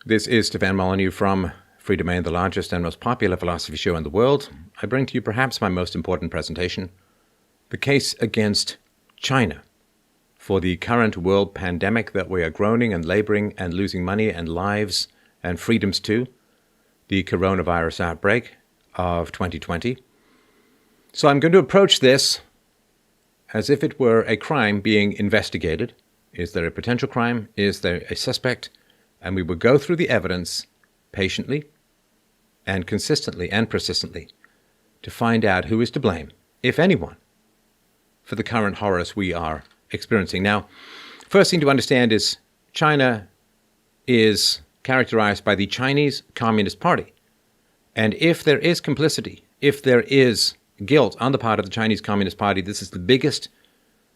This is Stefan Molyneux from Freedomain, the largest and most popular philosophy show in the world. I bring to you perhaps my most important presentation, the case against China for the current world pandemic that we are groaning and laboring and losing money and lives and freedoms to, the coronavirus outbreak of 2020. So I'm going to approach this as if it were a crime being investigated. Is there a potential crime? Is there a suspect? And we will go through the evidence patiently and consistently and persistently to find out who is to blame, if anyone, for the current horrors we are experiencing. Now, first thing to understand is China is characterized by the Chinese Communist Party. And if there is complicity, if there is guilt on the part of the Chinese Communist Party, this is the biggest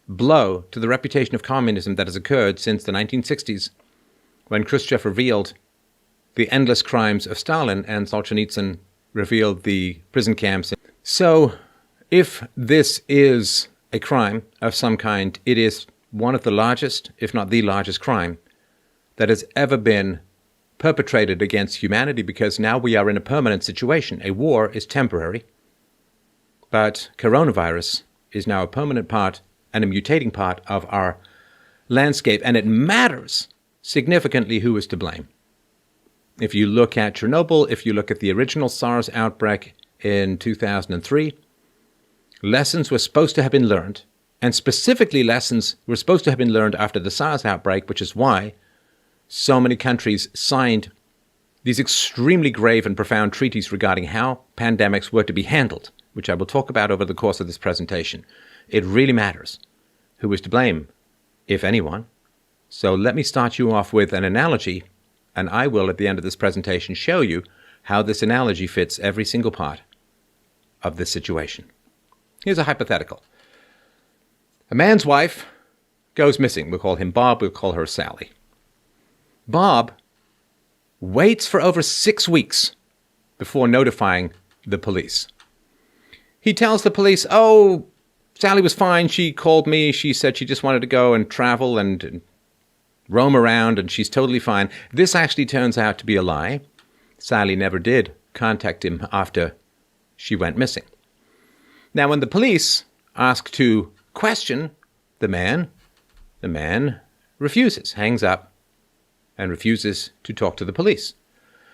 blow to the reputation of communism that has occurred since the 1960s, when Khrushchev revealed the endless crimes of Stalin and Solzhenitsyn revealed the prison camps. So, if this is a crime of some kind, it is one of the largest, if not the largest crime that has ever been perpetrated against humanity, because now we are in a permanent situation. A war is temporary, but coronavirus is now a permanent part and a mutating part of our landscape, and it matters significantly who is to blame. If you look at Chernobyl, if you look at the original SARS outbreak in 2003, lessons were supposed to have been learned, and specifically lessons were supposed to have been learned after the SARS outbreak, which is why so many countries signed these extremely grave and profound treaties regarding how pandemics were to be handled, which I will talk about over the course of this presentation. It really matters who is to blame, if anyone. So let me start you off with an analogy, and I will, at the end of this presentation, show you how this analogy fits every single part of this situation. Here's a hypothetical. A man's wife goes missing. We'll call him Bob, we'll call her Sally. Bob waits for over 6 weeks before notifying the police. He tells the police, "Oh, Sally was fine. She called me. She said she just wanted to go and travel and roam around, and she's totally fine." This actually turns out to be a lie. Sally never did contact him after she went missing. Now, when the police ask to question the man refuses, hangs up, and refuses to talk to the police.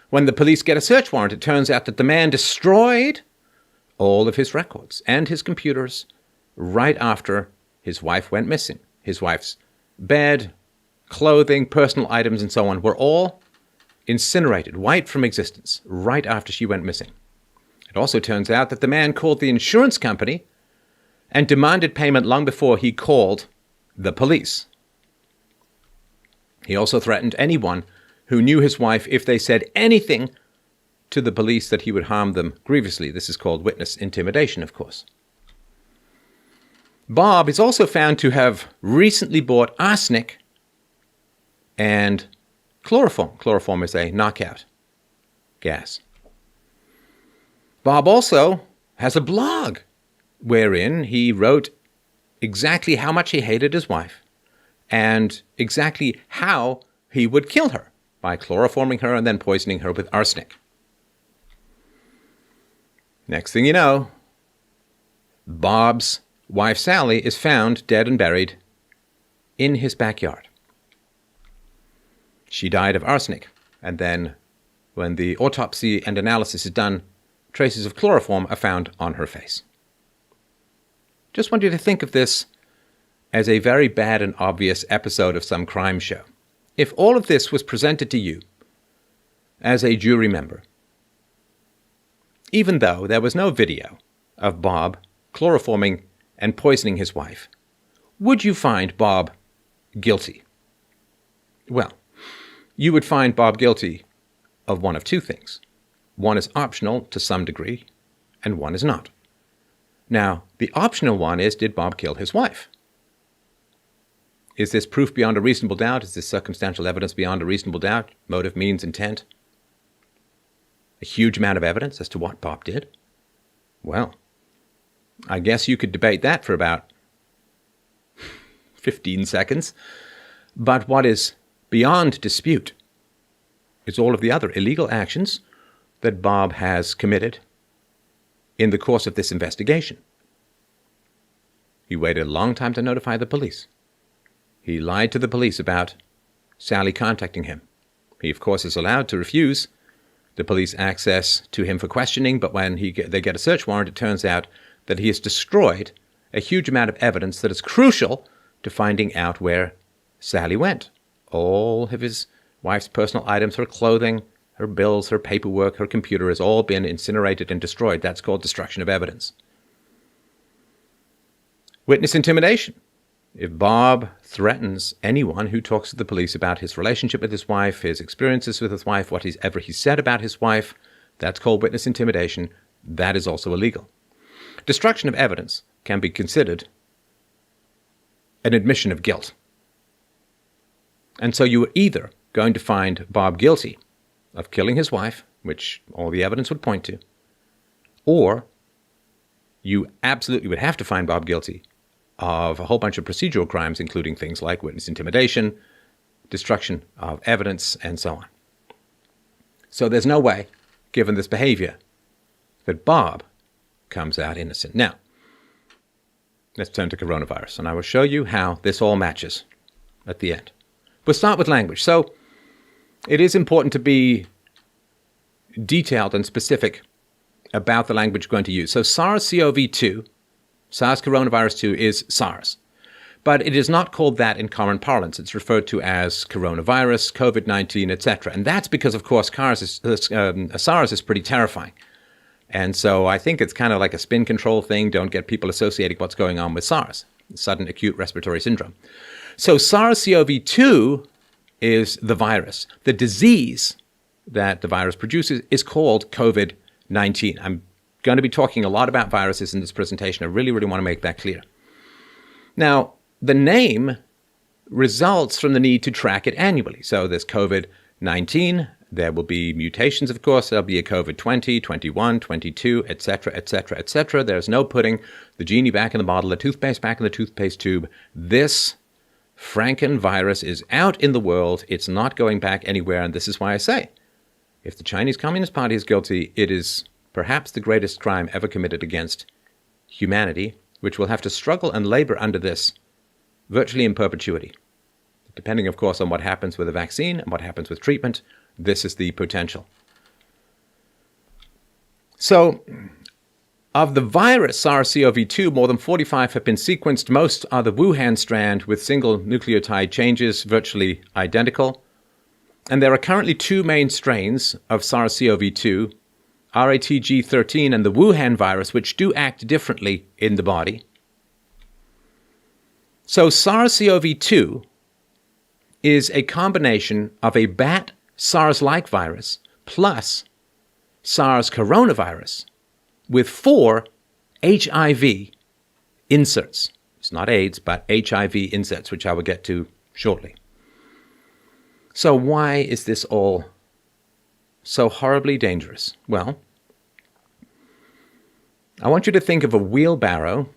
When the police get a search warrant, it turns out that the man destroyed all of his records and his computers right after his wife went missing. His wife's bed, clothing, personal items, and so on were all incinerated, wiped from existence, right after she went missing. It also turns out that the man called the insurance company and demanded payment long before he called the police. He also threatened anyone who knew his wife if they said anything to the police that he would harm them grievously. This is called witness intimidation, of course. Bob is also found to have recently bought arsenic and chloroform. Chloroform is a knockout gas. Bob also has a blog wherein he wrote exactly how much he hated his wife and exactly how he would kill her by chloroforming her and then poisoning her with arsenic. Next thing you know, Bob's wife Sally is found dead and buried in his backyard. She died of arsenic, and then when the autopsy and analysis is done, traces of chloroform are found on her face. Just want you to think of this as a very bad and obvious episode of some crime show. If all of this was presented to you as a jury member, even though there was no video of Bob chloroforming and poisoning his wife, would you find Bob guilty? Well, you would find Bob guilty of one of two things. One is optional to some degree, and one is not. Now, the optional one is, did Bob kill his wife? Is this proof beyond a reasonable doubt? Is this circumstantial evidence beyond a reasonable doubt? Motive, means, intent? A huge amount of evidence as to what Bob did? Well, I guess you could debate that for about 15 seconds. But what is beyond dispute It's all of the other illegal actions that Bob has committed in the course of this investigation. He waited a long time to notify the police. He lied to the police about Sally contacting him. He, of course, is allowed to refuse the police access to him for questioning, but when they get a search warrant, it turns out that he has destroyed a huge amount of evidence that is crucial to finding out where Sally went. All of his wife's personal items, her clothing, her bills, her paperwork, her computer has all been incinerated and destroyed. That's called destruction of evidence. Witness intimidation. If Bob threatens anyone who talks to the police about his relationship with his wife, his experiences with his wife, whatever he said about his wife, that's called witness intimidation. That is also illegal. Destruction of evidence can be considered an admission of guilt. And so you are either going to find Bob guilty of killing his wife, which all the evidence would point to, or you absolutely would have to find Bob guilty of a whole bunch of procedural crimes, including things like witness intimidation, destruction of evidence, and so on. So there's no way, given this behavior, that Bob comes out innocent. Now, let's turn to coronavirus, and I will show you how this all matches at the end. We'll start with language. So it is important to be detailed and specific about the language we're going to use. So SARS-CoV-2, SARS coronavirus 2 is SARS. But it is not called that in common parlance. It's referred to as coronavirus, COVID-19, etc. And that's because, of course, SARS is pretty terrifying. And so I think it's kind of like a spin control thing. Don't get people associating what's going on with SARS, sudden acute respiratory syndrome. So SARS-CoV-2 is the virus. The disease that the virus produces is called COVID-19. I'm going to be talking a lot about viruses in this presentation. I really, really want to make that clear. Now, the name results from the need to track it annually. So there's COVID-19. There will be mutations, of course. There'll be a COVID-20, 21, 22, etc., etc., etc. There's no putting the genie back in the bottle, the toothpaste back in the toothpaste tube. This Franken virus is out in the world. It's not going back anywhere. And this is why I say, if the Chinese Communist Party is guilty, it is perhaps the greatest crime ever committed against humanity, which will have to struggle and labor under this virtually in perpetuity. Depending, of course, on what happens with a vaccine and what happens with treatment, this is the potential. So, of the virus SARS-CoV-2, more than 45 have been sequenced. Most are the Wuhan strand with single nucleotide changes, virtually identical. And there are currently two main strains of SARS-CoV-2, RATG13 and the Wuhan virus, which do act differently in the body. So SARS-CoV-2 is a combination of a bat SARS-like virus plus SARS coronavirus with 4 HIV inserts. It's not AIDS, but HIV inserts, which I will get to shortly. So why is this all so horribly dangerous? Well, I want you to think of a wheelbarrow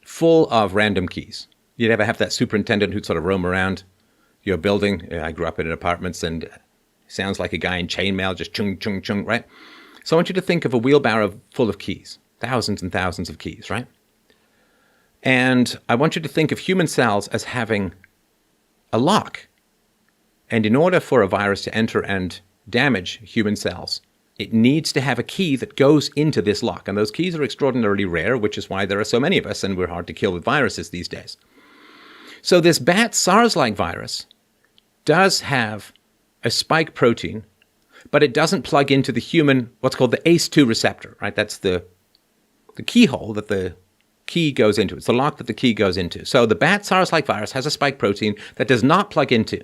full of random keys. You'd ever have that superintendent who'd sort of roam around your building? I grew up in apartments, and it sounds like a guy in chainmail, just chung, chung, chung, right? So I want you to think of a wheelbarrow full of keys, thousands and thousands of keys, right? And I want you to think of human cells as having a lock. And in order for a virus to enter and damage human cells, it needs to have a key that goes into this lock. And those keys are extraordinarily rare, which is why there are so many of us, and we're hard to kill with viruses these days. So this bat SARS-like virus does have a spike protein, but it doesn't plug into the human, what's called the ACE2 receptor, right? That's the keyhole that the key goes into. It's the lock that the key goes into. So the bat SARS-like virus has a spike protein that does not plug into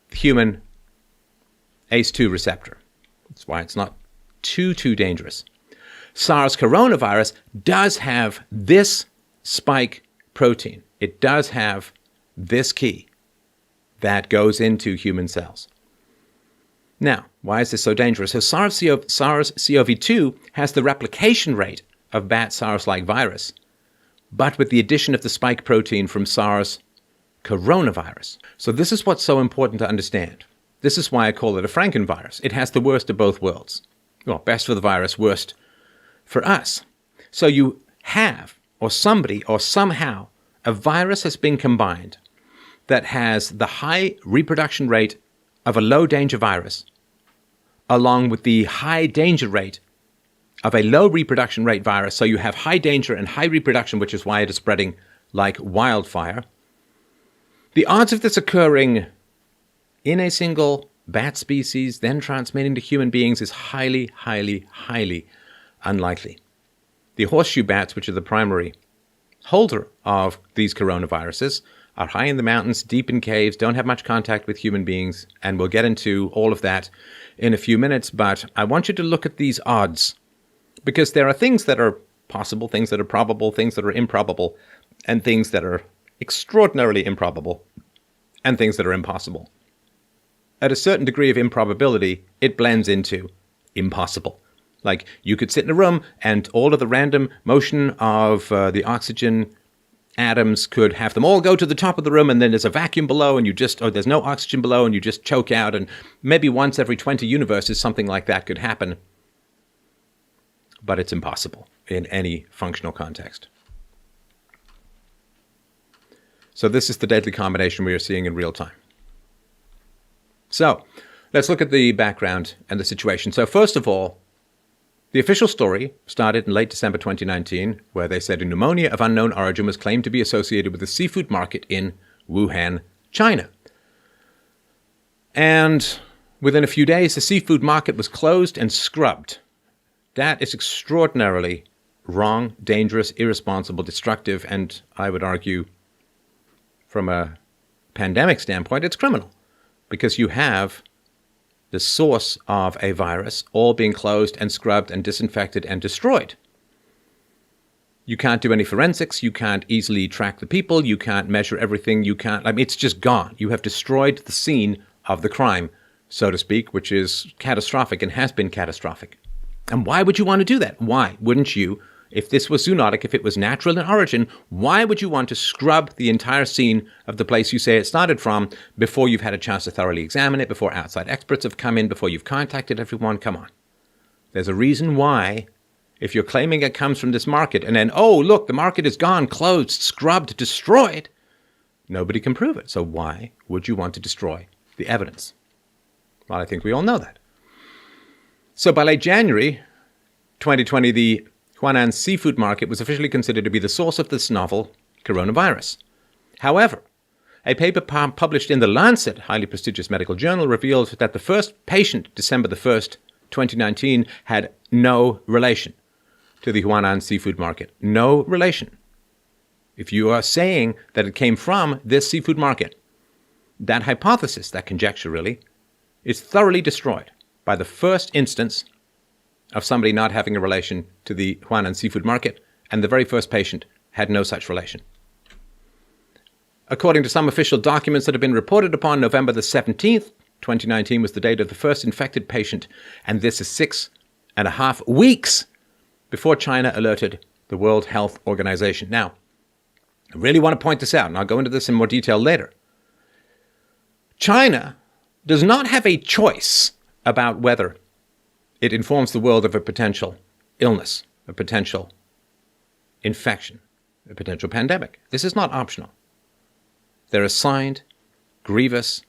the human ACE2 receptor. That's why it's not too dangerous. SARS coronavirus does have this spike protein. It does have this key that goes into human cells. Now, why is this so dangerous? So SARS-CoV-2 has the replication rate of bat SARS-like virus, but with the addition of the spike protein from SARS coronavirus. So this is what's so important to understand. This is why I call it a Frankenvirus. It has the worst of both worlds. Well, best for the virus, worst for us. So you have, or somebody, or somehow, a virus has been combined that has the high reproduction rate of a low danger virus, along with the high danger rate of a low reproduction rate virus. So you have high danger and high reproduction, which is why it is spreading like wildfire. The odds of this occurring in a single bat species, then transmitting to human beings, is highly, highly, highly unlikely. The horseshoe bats, which are the primary holder of these coronaviruses, are high in the mountains, deep in caves, don't have much contact with human beings, and we'll get into all of that in a few minutes. But I want you to look at these odds, because there are things that are possible, things that are probable, things that are improbable, and things that are extraordinarily improbable, and things that are impossible. At a certain degree of improbability, it blends into impossible. Like, you could sit in a room and all of the random motion of the oxygen atoms could have them all go to the top of the room, and then there's a vacuum below, and there's no oxygen below, and you just choke out, and maybe once every 20 universes something like that could happen. But it's impossible in any functional context. So this is the deadly combination we are seeing in real time. So let's look at the background and the situation. So first of all, the official story started in late December 2019, where they said a pneumonia of unknown origin was claimed to be associated with a seafood market in Wuhan, China. And within a few days, the seafood market was closed and scrubbed. That is extraordinarily wrong, dangerous, irresponsible, destructive, and I would argue, from a pandemic standpoint, it's criminal. Because you have the source of a virus all being closed and scrubbed and disinfected and destroyed. You can't do any forensics. You can't easily track the people. You can't measure everything. It's just gone. You have destroyed the scene of the crime, so to speak, which is catastrophic and has been catastrophic. And why would you want to do that? Why wouldn't you? If this was zoonotic, if it was natural in origin, why would you want to scrub the entire scene of the place you say it started from before you've had a chance to thoroughly examine it, before outside experts have come in, before you've contacted everyone? Come on. There's a reason why, if you're claiming it comes from this market, and then, oh, look, the market is gone, closed, scrubbed, destroyed, nobody can prove it. So why would you want to destroy the evidence? Well, I think we all know that. So by late January 2020, the Huanan seafood market was officially considered to be the source of this novel coronavirus. However, a paper published in The Lancet, highly prestigious medical journal, revealed that the first patient, December the 1st, 2019, had no relation to the Huanan seafood market. No relation. If you are saying that it came from this seafood market, that hypothesis, that conjecture really, is thoroughly destroyed by the first instance of somebody not having a relation to the Huanan seafood market, and the very first patient had no such relation. According to some official documents that have been reported upon, November the 17th, 2019 was the date of the first infected patient, and this is 6.5 weeks before China alerted the World Health Organization. Now, I really want to point this out, and I'll go into this in more detail later. China does not have a choice about whether it informs the world of a potential illness, a potential infection, a potential pandemic. This is not optional. There are signed, grievous,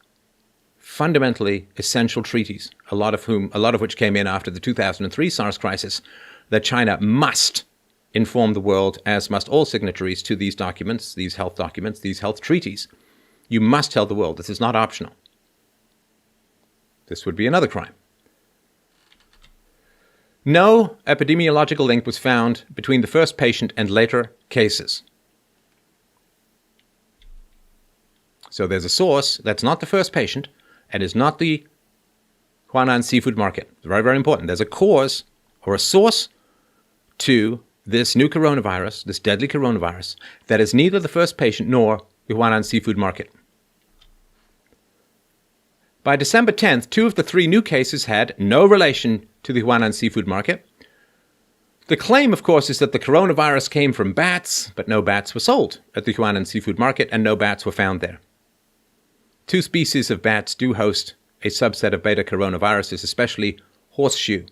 fundamentally essential treaties, a lot of which came in after the 2003 SARS crisis, that China must inform the world, as must all signatories to these documents, these health treaties. You must tell the world. This is not optional. This would be another crime. No epidemiological link was found between the first patient and later cases. So there's a source that's not the first patient and is not the Huanan seafood market. It's very, very important. There's a cause or a source to this new coronavirus, this deadly coronavirus, that is neither the first patient nor the Huanan seafood market. By December 10th, 2 of the 3 new cases had no relation to the Huanan seafood market. The claim, of course, is that the coronavirus came from bats, but no bats were sold at the Huanan seafood market and no bats were found there. 2 species of bats do host a subset of beta coronaviruses, especially horseshoe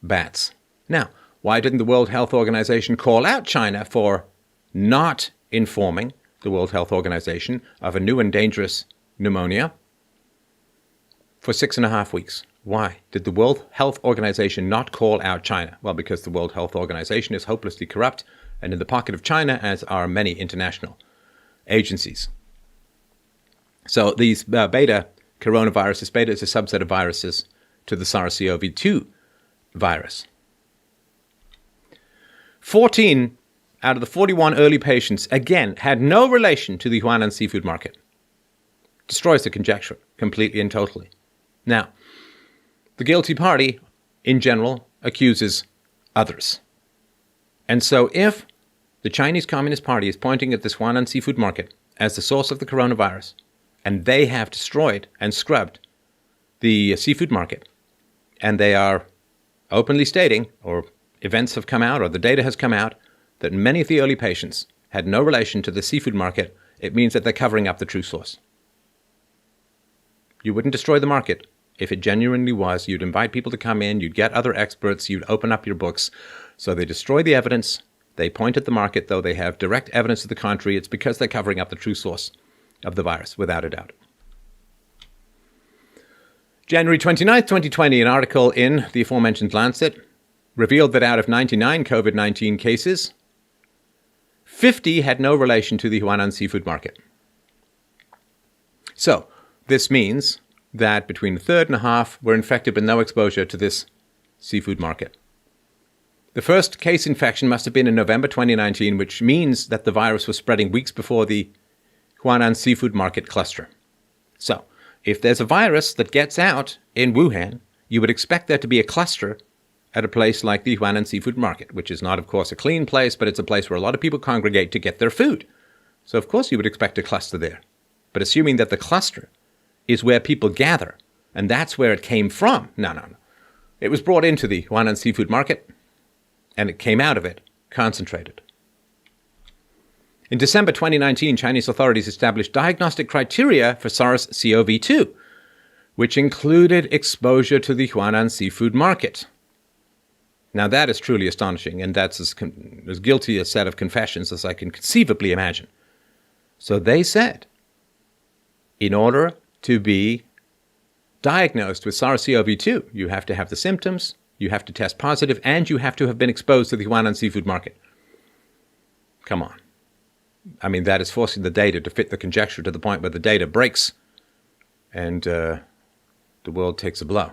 bats. Now, why didn't the World Health Organization call out China for not informing the World Health Organization of a new and dangerous pneumonia for 6.5 weeks? Why did the World Health Organization not call out China? Well, because the World Health Organization is hopelessly corrupt and in the pocket of China, as are many international agencies. So these beta coronaviruses, beta is a subset of viruses to the SARS-CoV-2 virus. 14 out of the 41 early patients, again, had no relation to the Huanan seafood market. Destroys the conjecture completely and totally. Now, the guilty party, in general, accuses others. And so if the Chinese Communist Party is pointing at this Huanan seafood market as the source of the coronavirus, and they have destroyed and scrubbed the seafood market, and they are openly stating, or events have come out, or the data has come out, that many of the early patients had no relation to the seafood market, it means that they're covering up the true source. You wouldn't destroy the market if it genuinely was. You'd invite people to come in, you'd get other experts, you'd open up your books. So they destroy the evidence, they point at the market, though they have direct evidence to the contrary. It's because they're covering up the true source of the virus, without a doubt. January 29th, 2020, an article in the aforementioned Lancet revealed that out of 99 COVID-19 cases, 50 had no relation to the Huanan seafood market. So, this means that between a third and a half were infected with no exposure to this seafood market. The first case infection must have been in November 2019, which means that the virus was spreading weeks before the Huanan seafood market cluster. So, if there's a virus that gets out in Wuhan, you would expect there to be a cluster at a place like the Huanan seafood market, which is not, of course, a clean place, but it's a place where a lot of people congregate to get their food. So, of course, you would expect a cluster there. But assuming that the cluster is where people gather, and that's where it came from, no. It was brought into the Huanan seafood market, and it came out of it concentrated. In December 2019, Chinese authorities established diagnostic criteria for SARS-CoV-2, which included exposure to the Huanan seafood market. Now that is truly astonishing, and that's as guilty a set of confessions as I can conceivably imagine. So they said, in order to be diagnosed with SARS-CoV-2, you have to have the symptoms, you have to test positive, and you have to have been exposed to the Huanan seafood market. Come on. I mean, that is forcing the data to fit the conjecture to the point where the data breaks and the world takes a blow.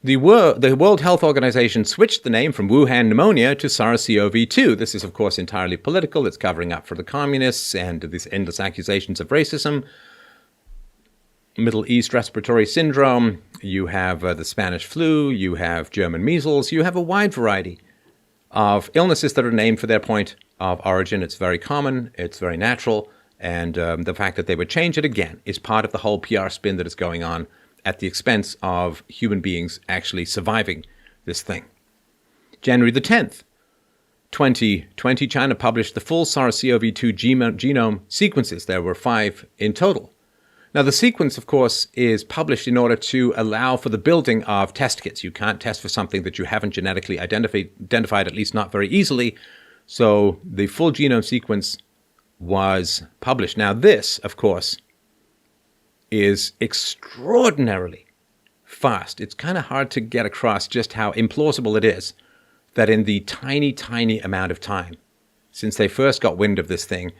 The World Health Organization switched the name from Wuhan pneumonia to SARS-CoV-2. This is, of course, entirely political. It's covering up for the communists and these endless accusations of racism. Middle East respiratory syndrome. You have the Spanish flu. You have German measles. You have a wide variety of illnesses that are named for their point of origin. It's very common. It's very natural. And the fact that they would change it again is part of the whole PR spin that is going on at the expense of human beings actually surviving this thing. January the 10th, 2020, China published the full SARS-CoV-2 genome sequences. There were 5 in total. Now, the sequence, of course, is published in order to allow for the building of test kits. You can't test for something that you haven't genetically identified, at least not very easily. So the full genome sequence was published. Now, this, of course, is extraordinarily fast. It's kind of hard to get across just how implausible it is that in the tiny, tiny amount of time since they first got wind of this thing,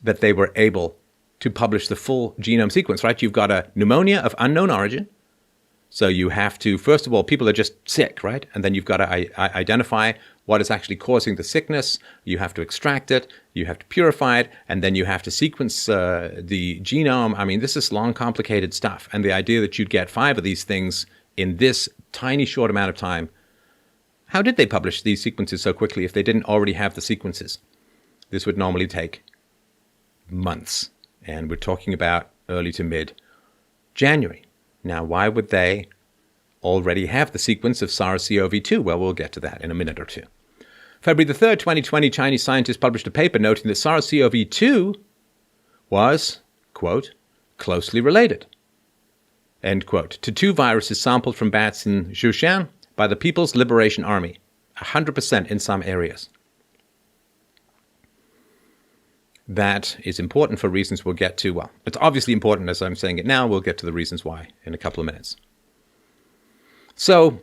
that they were able to publish the full genome sequence, right? You've got a pneumonia of unknown origin. So you have to, first of all, people are just sick, right? And then you've got to identify what is actually causing the sickness. You have to extract it. You have to purify it. And then you have to sequence the genome. I mean, this is long, complicated stuff. And the idea that you'd get 5 of these things in this tiny, short amount of time, how did they publish these sequences so quickly if they didn't already have the sequences? This would normally take months. And we're talking about early to mid-January. Now, why would they already have the sequence of SARS-CoV-2? Well, we'll get to that in a minute or two. February the 3rd, 2020, Chinese scientists published a paper noting that SARS-CoV-2 was, quote, closely related end quote, to 2 viruses sampled from bats in Zhejiang by the People's Liberation Army, 100% in some areas. That is important for reasons we'll get to. Well, it's obviously important as I'm saying it now. We'll get to the reasons why in a couple of minutes. So,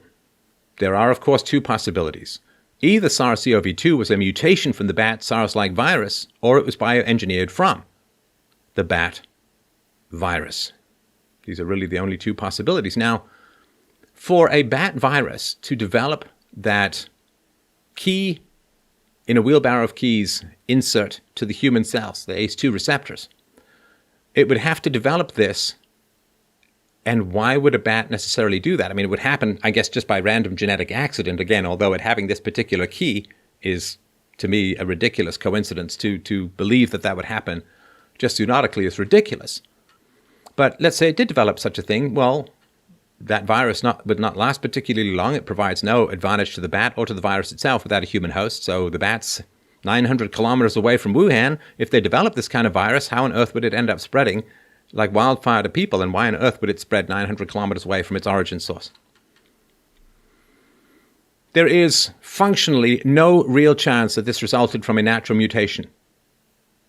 there are, of course, 2 possibilities. Either SARS-CoV-2 was a mutation from the bat SARS-like virus, or it was bioengineered from the bat virus. These are really the only 2 possibilities. Now, for a bat virus to develop that key in a wheelbarrow of keys insert to the human cells, the ACE2 receptors, it would have to develop this. And why would a bat necessarily do that? I mean, it would happen, I guess, just by random genetic accident. Again, although it having this particular key is, to me, a ridiculous coincidence. To believe that that would happen just zoonotically is ridiculous. But let's say it did develop such a thing. Well, that virus would not last particularly long. It provides no advantage to the bat or to the virus itself without a human host. So the bat's 900 kilometers away from Wuhan. If they developed this kind of virus, how on earth would it end up spreading like wildfire to people, and why on earth would it spread 900 kilometers away from its origin source? There is functionally no real chance that this resulted from a natural mutation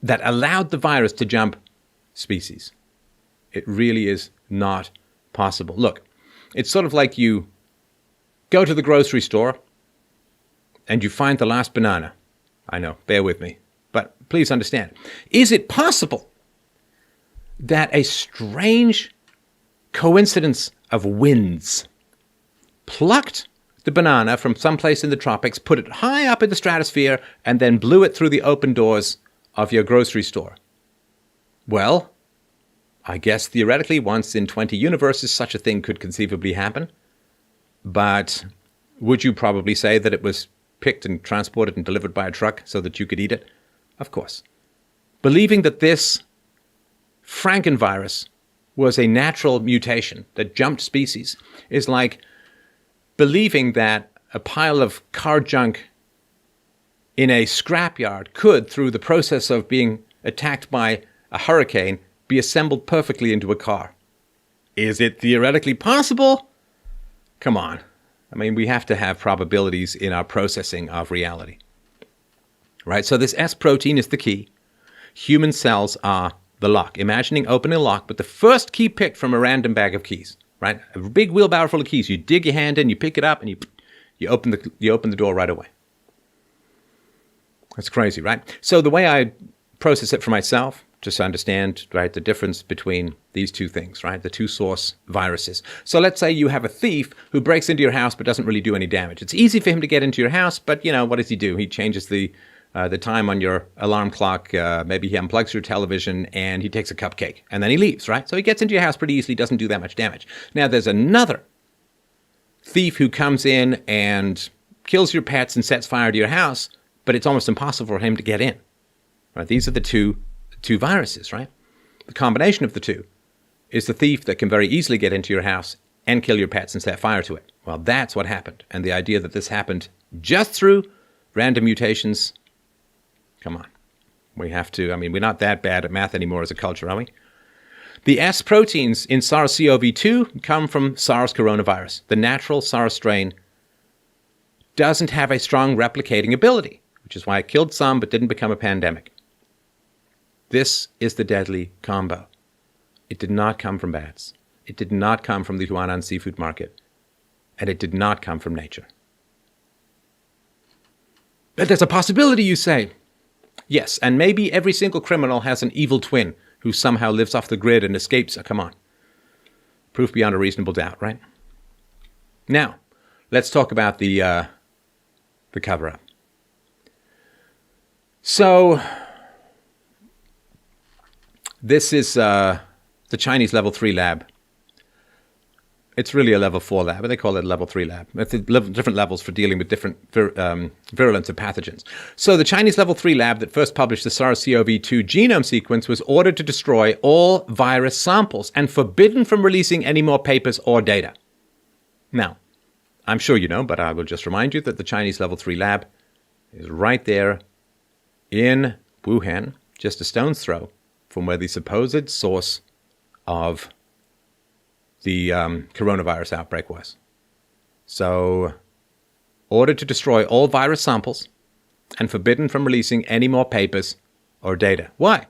that allowed the virus to jump species. It really is not possible. Look, it's sort of like you go to the grocery store and you find the last banana. I know, bear with me, but please understand. Is it possible that a strange coincidence of winds plucked the banana from someplace in the tropics, put it high up in the stratosphere, and then blew it through the open doors of your grocery store? Well, I guess theoretically once in 20 universes such a thing could conceivably happen. But would you probably say that it was picked and transported and delivered by a truck so that you could eat it? Of course. Believing that this Frankenvirus was a natural mutation that jumped species is like believing that a pile of car junk in a scrapyard could, through the process of being attacked by a hurricane, be assembled perfectly into a car. Is it theoretically possible? Come on. I mean, we have to have probabilities in our processing of reality. Right? So this S protein is the key. Human cells are the lock. Imagining opening a lock, but the first key picked from a random bag of keys, right? A big wheelbarrow full of keys. You dig your hand in, you pick it up, and you open the door right away. That's crazy, right? So the way I process it for myself, just to understand, right, the difference between these 2 things, right? The 2 source viruses. So let's say you have a thief who breaks into your house but doesn't really do any damage. It's easy for him to get into your house, but what does he do? He changes the time on your alarm clock. Maybe he unplugs your television and he takes a cupcake and then he leaves, right? So he gets into your house pretty easily, doesn't do that much damage. Now there's another thief who comes in and kills your pets and sets fire to your house, but it's almost impossible for him to get in. Right? These are the two viruses, right? The combination of the 2 is the thief that can very easily get into your house and kill your pets and set fire to it. Well, that's what happened. And the idea that this happened just through random mutations, come on. We have to, we're not that bad at math anymore as a culture, are we? The S proteins in SARS-CoV-2 come from SARS coronavirus. The natural SARS strain doesn't have a strong replicating ability, which is why it killed some but didn't become a pandemic. This is the deadly combo. It did not come from bats. It did not come from the Huanan seafood market. And it did not come from nature. But there's a possibility, you say. Yes, and maybe every single criminal has an evil twin who somehow lives off the grid and escapes. Come on. Proof beyond a reasonable doubt, right? Now, let's talk about the cover-up. So, this is the Chinese level 3 lab. It's really a level 4 lab, but they call it a level 3 lab. It's different levels for dealing with different virulence of pathogens. So the Chinese level 3 lab that first published the SARS-CoV-2 genome sequence was ordered to destroy all virus samples and forbidden from releasing any more papers or data. Now, I'm sure you know, but I will just remind you that the Chinese level 3 lab is right there in Wuhan, just a stone's throw from where the supposed source of the coronavirus outbreak was. So, ordered to destroy all virus samples and forbidden from releasing any more papers or data. Why?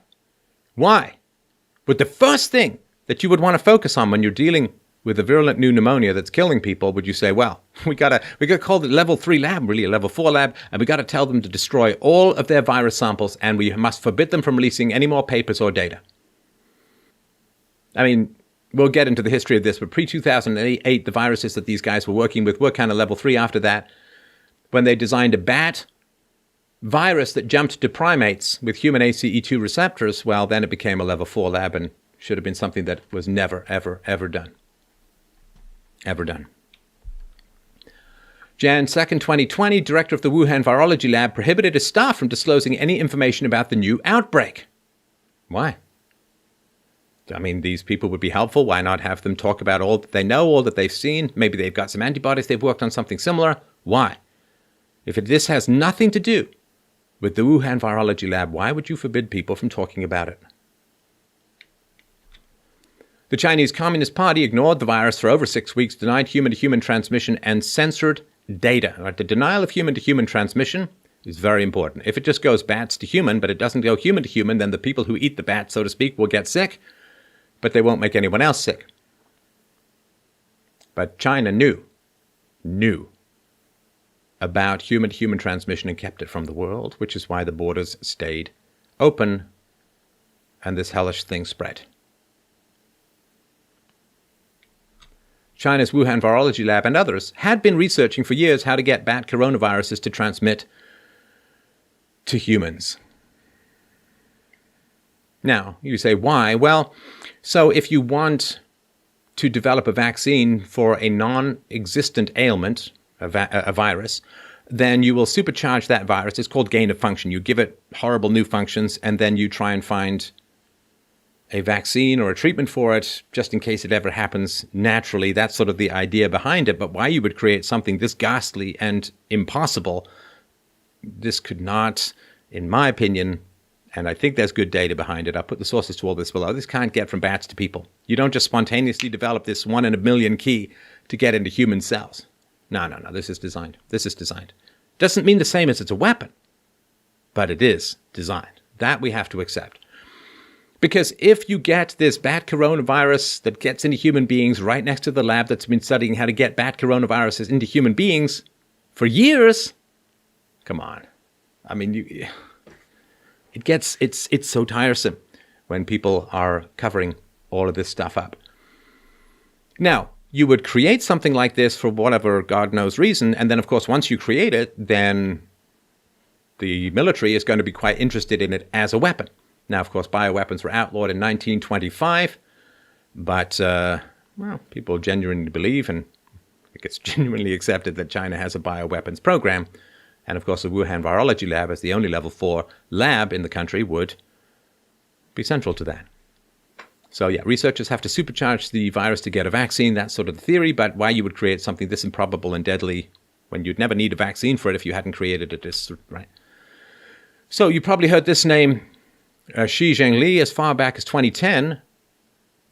Why? But the first thing that you would want to focus on when you're dealing with a virulent new pneumonia that's killing people, would you say, well, we gotta call it level 3 lab, really a level 4 lab, and we gotta tell them to destroy all of their virus samples, and we must forbid them from releasing any more papers or data. I mean, we'll get into the history of this, but pre-2008, the viruses that these guys were working with were kind of level 3 after that. When they designed a bat virus that jumped to primates with human ACE2 receptors, well, then it became a level 4 lab and should have been something that was never, ever, ever done. Ever done. Jan 2nd, 2020, director of the Wuhan Virology Lab prohibited his staff from disclosing any information about the new outbreak. Why? I mean, these people would be helpful. Why not have them talk about all that they know, all that they've seen? Maybe they've got some antibodies. They've worked on something similar. Why? If this has nothing to do with the Wuhan Virology Lab, why would you forbid people from talking about it? The Chinese Communist Party ignored the virus for over 6 weeks, denied human-to-human transmission, and censored data. Right? The denial of human-to-human transmission is very important. If it just goes bats to human, but it doesn't go human to human, then the people who eat the bat, so to speak, will get sick, but they won't make anyone else sick. But China knew about human-to-human transmission and kept it from the world, which is why the borders stayed open and this hellish thing spread. China's Wuhan Virology Lab and others had been researching for years how to get bat coronaviruses to transmit to humans. Now, you say, why? Well, so if you want to develop a vaccine for a non-existent ailment, a virus, then you will supercharge that virus. It's called gain of function. You give it horrible new functions, and then you try and find a vaccine or a treatment for it, just in case it ever happens naturally. That's sort of the idea behind it. But why you would create something this ghastly and impossible, this could not, in my opinion, and I think there's good data behind it. I'll put the sources to all this below. This can't get from bats to people. You don't just spontaneously develop this 1 in a million key to get into human cells. No. This is designed. Doesn't mean the same as it's a weapon, but it is designed. That we have to accept. Because if you get this bat coronavirus that gets into human beings right next to the lab that's been studying how to get bat coronaviruses into human beings for years, come on. I mean, it's so tiresome when people are covering all of this stuff up. Now, you would create something like this for whatever God knows reason, and then, of course, once you create it, then the military is going to be quite interested in it as a weapon. Now, of course, bioweapons were outlawed in 1925, but, people genuinely believe, and I think it's genuinely accepted, that China has a bioweapons program. And, of course, the Wuhan Virology Lab, as the only level 4 lab in the country, would be central to that. So, yeah, researchers have to supercharge the virus to get a vaccine. That's sort of the theory, but why you would create something this improbable and deadly when you'd never need a vaccine for it if you hadn't created it, right? So you probably heard this name, Xi Zhengli, as far back as 2010.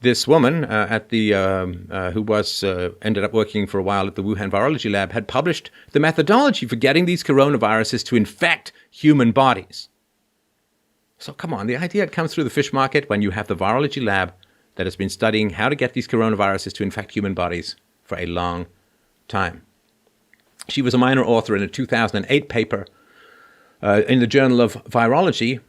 This woman who was ended up working for a while at the Wuhan Virology Lab had published the methodology for getting these coronaviruses to infect human bodies. So come on, the idea comes through the fish market when you have the virology lab that has been studying how to get these coronaviruses to infect human bodies for a long time. She was a minor author in a 2008 paper in the Journal of Virology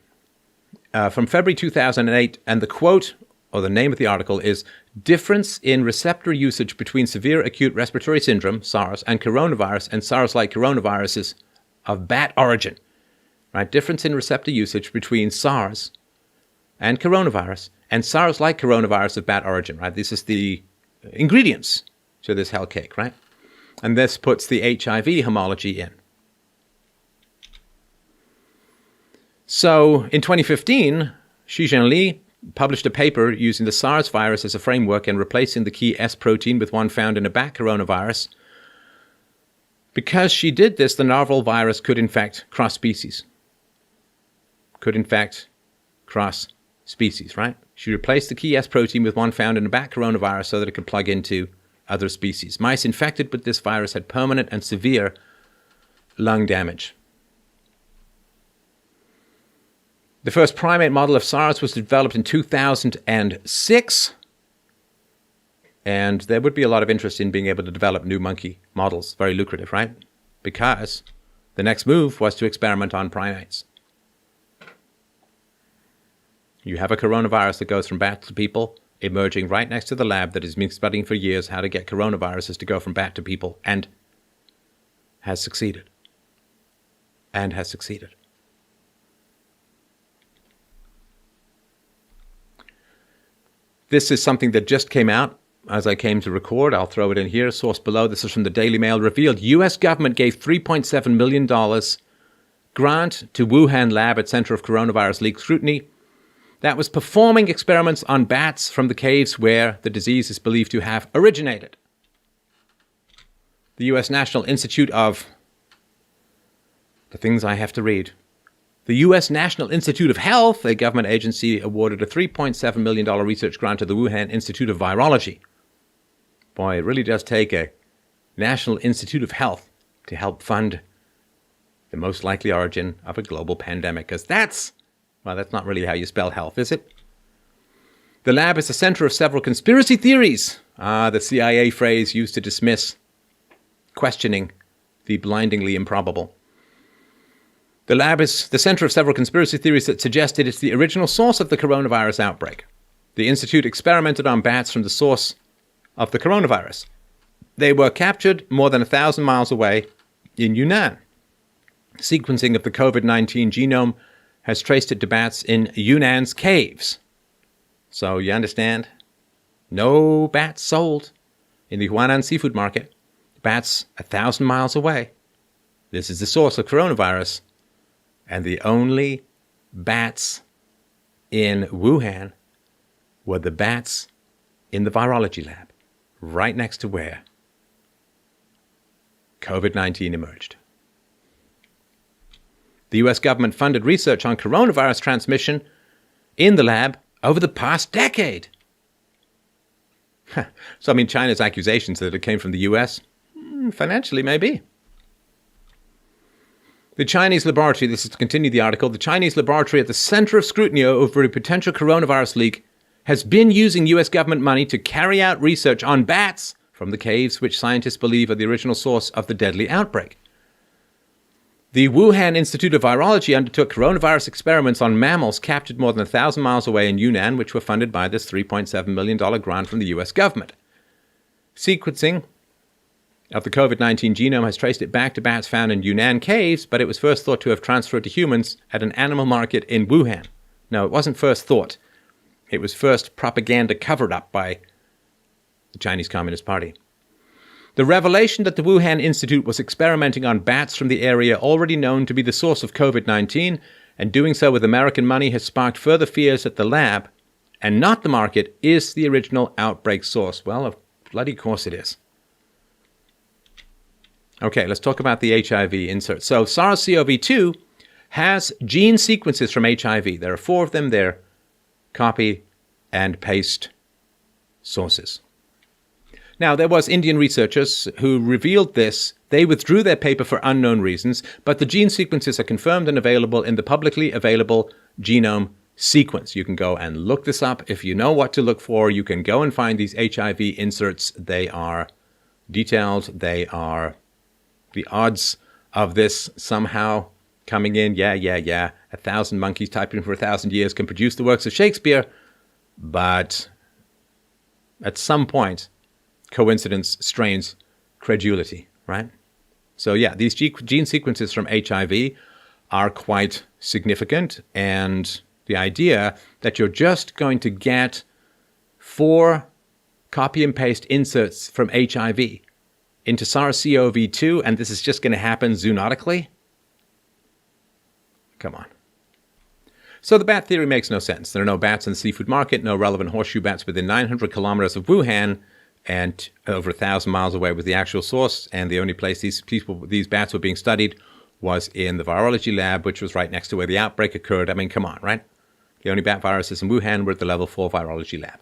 from February 2008, and the quote, or the name of the article, is Difference in Receptor Usage Between Severe Acute Respiratory Syndrome, SARS, and Coronavirus and SARS-like Coronaviruses of Bat Origin. Right? Difference in receptor usage between SARS and coronavirus and SARS-like coronavirus of bat origin. Right? This is the ingredients to this hell cake, right? And this puts the HIV homology in. So in 2015, Xi Zhengli published a paper using the SARS virus as a framework and replacing the key S protein with one found in a bat coronavirus. Because she did this, the novel virus could infect cross-species. Right? She replaced the key S protein with one found in a bat coronavirus so that it could plug into other species. Mice infected with this virus had permanent and severe lung damage. The first primate model of SARS was developed in 2006. And there would be a lot of interest in being able to develop new monkey models. Very lucrative, right? Because the next move was to experiment on primates. You have a coronavirus that goes from bats to people, emerging right next to the lab that has been studying for years how to get coronaviruses to go from bat to people, and has succeeded. And has succeeded. This is something that just came out as I came to record. I'll throw it in here. Source below. This is from the Daily Mail. Revealed U.S. government gave $3.7 million grant to Wuhan lab at Center of Coronavirus Leak Scrutiny that was performing experiments on bats from the caves where the disease is believed to have originated. The U.S. National Institute of... the things I have to read. The U.S. National Institute of Health, a government agency, awarded a $3.7 million research grant to the Wuhan Institute of Virology. Boy, it really does take a National Institute of Health to help fund the most likely origin of a global pandemic, because that's not really how you spell health, is it? The lab is the center of several conspiracy theories, the CIA phrase used to dismiss questioning the blindingly improbable. The lab is the center of several conspiracy theories that suggested it's the original source of the coronavirus outbreak. The institute experimented on bats from the source of the coronavirus. They were captured more than 1,000 miles away in Yunnan. Sequencing of the COVID-19 genome has traced it to bats in Yunnan's caves. So you understand? No bats sold in the Huanan seafood market. Bats 1,000 miles away. This is the source of coronavirus. And the only bats in Wuhan were the bats in the virology lab, right next to where COVID-19 emerged. The U.S. government funded research on coronavirus transmission in the lab over the past decade. So, China's accusations that it came from the U.S., financially, maybe. The Chinese laboratory, this is to continue the article, the Chinese laboratory at the center of scrutiny over a potential coronavirus leak has been using U.S. government money to carry out research on bats from the caves which scientists believe are the original source of the deadly outbreak. The Wuhan Institute of Virology undertook coronavirus experiments on mammals captured more than 1,000 miles away in Yunnan, which were funded by this $3.7 million grant from the U.S. government. Sequencing of the COVID-19 genome has traced it back to bats found in Yunnan caves, but it was first thought to have transferred to humans at an animal market in Wuhan. No, it wasn't first thought. It was first propaganda covered up by the Chinese Communist Party. The revelation that the Wuhan Institute was experimenting on bats from the area already known to be the source of COVID-19, and doing so with American money, has sparked further fears that the lab, and not the market, is the original outbreak source. Well, of bloody course it is. Okay, let's talk about the HIV insert. So SARS-CoV-2 has gene sequences from HIV. There are 4 of them. They're copy and paste sources. Now, there was Indian researchers who revealed this. They withdrew their paper for unknown reasons, but the gene sequences are confirmed and available in the publicly available genome sequence. You can go and look this up. If you know what to look for, you can go and find these HIV inserts. They are detailed. They are the odds of this somehow coming in. Yeah. 1,000 monkeys typing for 1,000 years can produce the works of Shakespeare. But at some point, coincidence strains credulity, right? So yeah, these gene sequences from HIV are quite significant. And the idea that you're just going to get 4 copy and paste inserts from HIV into SARS-CoV-2, and this is just going to happen zoonotically? Come on. So the bat theory makes no sense. There are no bats in the seafood market, no relevant horseshoe bats within 900 kilometers of Wuhan, and over 1,000 miles away was the actual source, and the only place these bats were being studied was in the virology lab, which was right next to where the outbreak occurred. Come on, right? The only bat viruses in Wuhan were at the level 4 virology lab.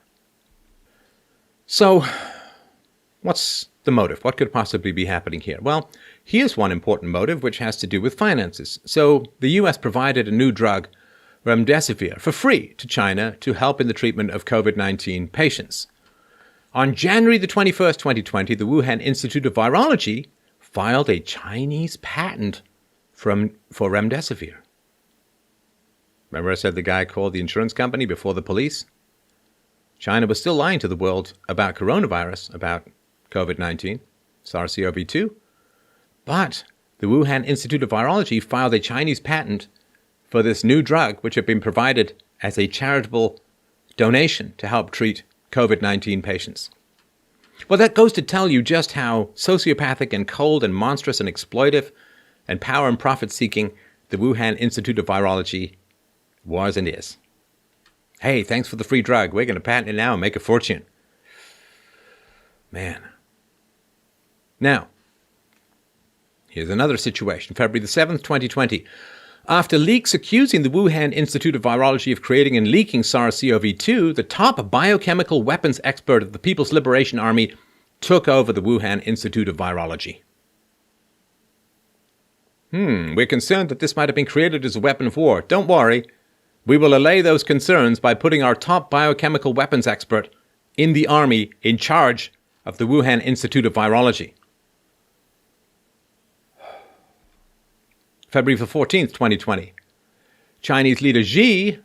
So, what's the motive? What could possibly be happening here? Well, here's one important motive, which has to do with finances. So, the US provided a new drug, remdesivir, for free to China to help in the treatment of COVID-19 patients. On January the 21st, 2020, the Wuhan Institute of Virology filed a Chinese patent for remdesivir. Remember I said the guy called the insurance company before the police? China was still lying to the world about coronavirus, about COVID-19, SARS-CoV-2. But the Wuhan Institute of Virology filed a Chinese patent for this new drug, which had been provided as a charitable donation to help treat COVID-19 patients. Well, that goes to tell you just how sociopathic and cold and monstrous and exploitive and power and profit-seeking the Wuhan Institute of Virology was and is. Hey, thanks for the free drug. We're going to patent it now and make a fortune. Man. Now, here's another situation. February the 7th, 2020. After leaks accusing the Wuhan Institute of Virology of creating and leaking SARS-CoV-2, the top biochemical weapons expert of the People's Liberation Army took over the Wuhan Institute of Virology. We're concerned that this might have been created as a weapon of war. Don't worry. We will allay those concerns by putting our top biochemical weapons expert in the army in charge of the Wuhan Institute of Virology. February the 14th, 2020. Chinese leader Xi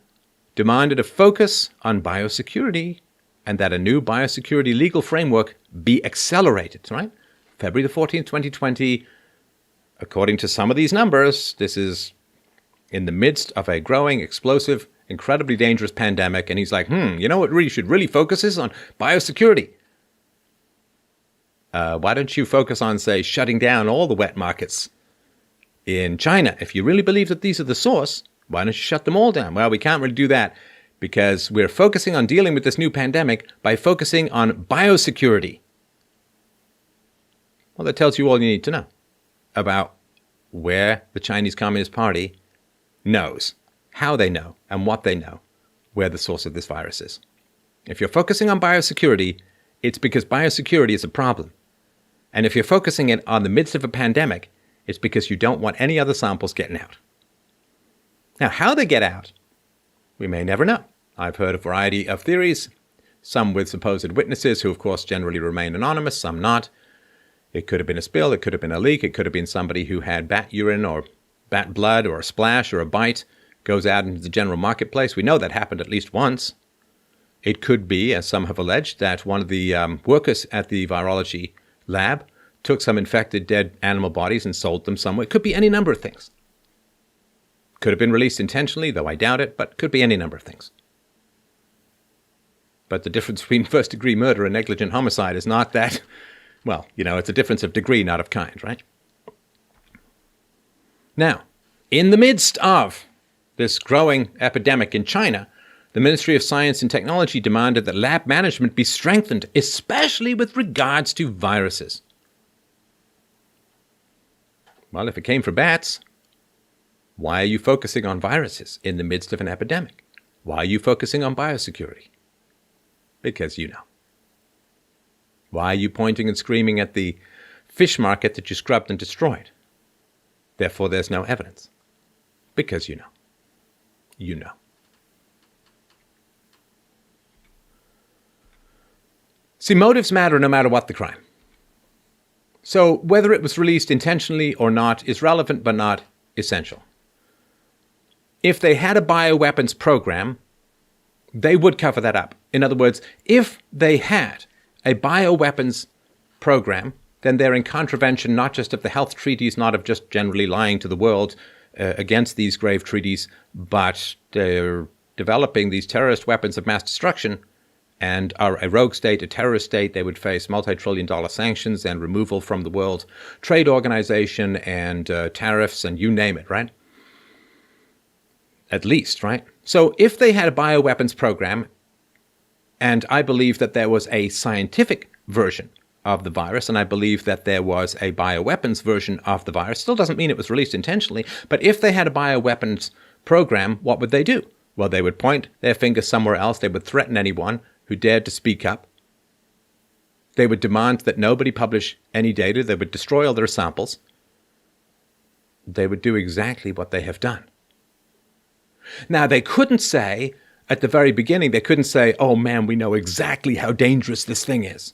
demanded a focus on biosecurity and that a new biosecurity legal framework be accelerated, right? February the 14th, 2020. According to some of these numbers, this is in the midst of a growing, explosive, incredibly dangerous pandemic. And he's like, you know what we should really focus is on biosecurity. Why don't you focus on, say, shutting down all the wet markets in China? If you really believe that these are the source, why don't you shut them all down? Well, we can't really do that because we're focusing on dealing with this new pandemic by focusing on biosecurity. Well, that tells you all you need to know about where the Chinese Communist Party knows, how they know, and what they know, where the source of this virus is. If you're focusing on biosecurity, it's because biosecurity is a problem. And if you're focusing it on the midst of a pandemic, it's because you don't want any other samples getting out. Now, how they get out, we may never know. I've heard a variety of theories, some with supposed witnesses who, of course, generally remain anonymous, some not. It could have been a spill, it could have been a leak, it could have been somebody who had bat urine or bat blood or a splash or a bite, goes out into the general marketplace. We know that happened at least once. It could be, as some have alleged, that one of the workers at the virology lab took some infected dead animal bodies and sold them somewhere. It could be any number of things. Could have been released intentionally, though I doubt it, but could be any number of things. But the difference between first-degree murder and negligent homicide is not that, well, it's a difference of degree, not of kind, right? Now, in the midst of this growing epidemic in China, the Ministry of Science and Technology demanded that lab management be strengthened, especially with regards to viruses. Well, if it came from bats, why are you focusing on viruses in the midst of an epidemic? Why are you focusing on biosecurity? Because you know. Why are you pointing and screaming at the fish market that you scrubbed and destroyed? Therefore, there's no evidence. Because you know. You know. See, motives matter no matter what the crime. So whether it was released intentionally or not is relevant but not essential. If they had a bioweapons program, they would cover that up. In other words, if they had a bioweapons program, then they're in contravention not just of the health treaties, not of just generally lying to the world against these grave treaties, but they're developing these terrorist weapons of mass destruction and are a rogue state, a terrorist state. They would face multi-trillion-dollar sanctions and removal from the World Trade Organization and tariffs and you name it, right? At least, right? So if they had a bioweapons program, and I believe that there was a scientific version of the virus, and I believe that there was a bioweapons version of the virus, still doesn't mean it was released intentionally, but if they had a bioweapons program, what would they do? Well, they would point their finger somewhere else. They would threaten anyone who dared to speak up. They would demand that nobody publish any data. They would destroy all their samples. They would do exactly what they have done. Now, they couldn't say, at the very beginning, they couldn't say, oh man, we know exactly how dangerous this thing is.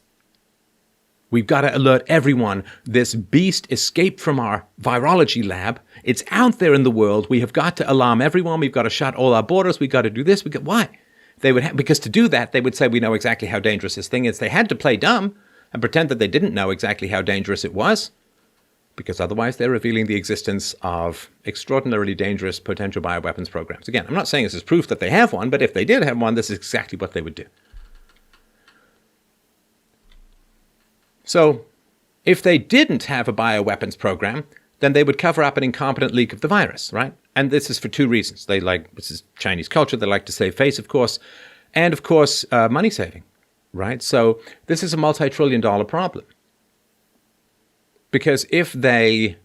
We've got to alert everyone. This beast escaped from our virology lab. It's out there in the world. We have got to alarm everyone. We've got to shut all our borders. We've got to do this. Why? They would because to do that, they would say we know exactly how dangerous this thing is. They had to play dumb and pretend that they didn't know exactly how dangerous it was, because otherwise they're revealing the existence of extraordinarily dangerous potential bioweapons programs. Again, I'm not saying this is proof that they have one, but if they did have one, this is exactly what they would do. So if they didn't have a bioweapons program, then they would cover up an incompetent leak of the virus, right? And this is for two reasons. This is Chinese culture. They like to save face, of course, and of course, money saving, right? So this is a multi-trillion-dollar problem. Because if they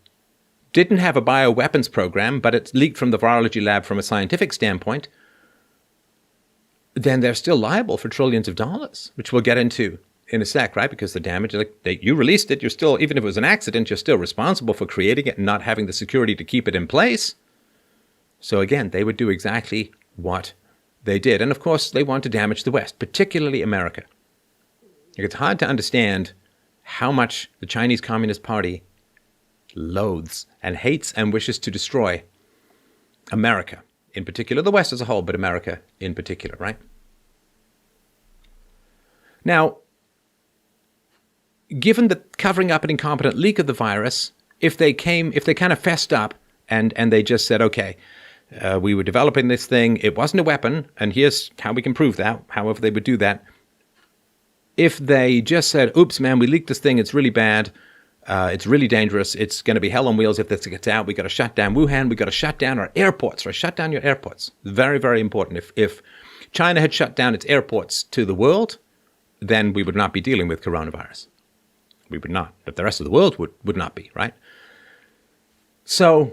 didn't have a bioweapons program, but it's leaked from the virology lab from a scientific standpoint, then they're still liable for trillions of dollars, which we'll get into in a sec, right? Because the damage, you released it, you're still, even if it was an accident, you're still responsible for creating it and not having the security to keep it in place. So again, they would do exactly what they did. And of course, they want to damage the West, particularly America. It's hard to understand how much the Chinese Communist Party loathes and hates and wishes to destroy America, in particular, the West as a whole, but America in particular, right? Now, given the covering up an incompetent leak of the virus, if they kind of fessed up and they just said, okay, we were developing this thing, it wasn't a weapon, and here's how we can prove that, however they would do that. If they just said, oops, man, we leaked this thing, it's really bad, it's really dangerous, it's going to be hell on wheels if this gets out, we got to shut down Wuhan, we got to shut down our airports, right? Shut down your airports. Very, very important. If China had shut down its airports to the world, then we would not be dealing with coronavirus. We would not, but the rest of the world would not be, right? So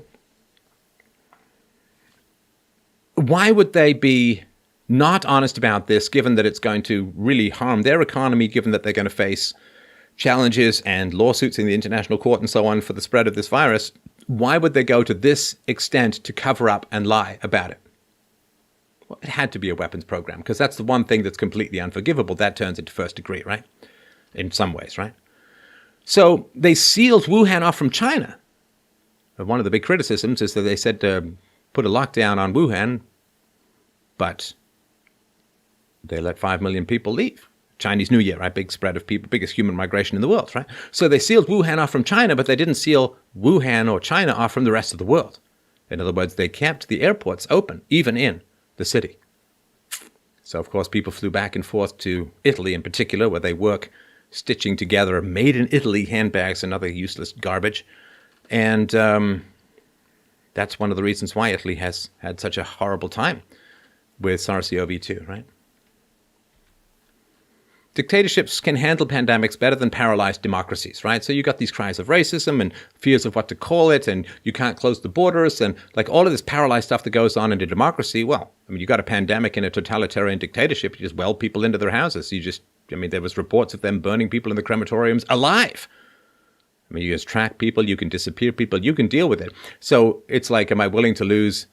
why would they be not honest about this, given that it's going to really harm their economy, given that they're going to face challenges and lawsuits in the international court and so on for the spread of this virus? Why would they go to this extent to cover up and lie about it? Well, it had to be a weapons program, because that's the one thing that's completely unforgivable. That turns into first degree, right? In some ways, right? So they sealed Wuhan off from China. One of the big criticisms is that they said to put a lockdown on Wuhan, but they let 5 million people leave. Chinese New Year, right? Big spread of people, biggest human migration in the world, right? So they sealed Wuhan off from China, but they didn't seal Wuhan or China off from the rest of the world. In other words, they kept the airports open, even in the city. So, of course, people flew back and forth to Italy in particular, where they work stitching together made-in-Italy handbags and other useless garbage. And that's one of the reasons why Italy has had such a horrible time with SARS-CoV-2, right? Dictatorships can handle pandemics better than paralyzed democracies, right? So you got these cries of racism and fears of what to call it, and you can't close the borders, and like all of this paralyzed stuff that goes on in a democracy. Well, I mean, you got a pandemic in a totalitarian dictatorship. You just weld people into their houses. There was reports of them burning people in the crematoriums alive. I mean, you just track people, you can disappear people, you can deal with it. So it's like, am I willing to lose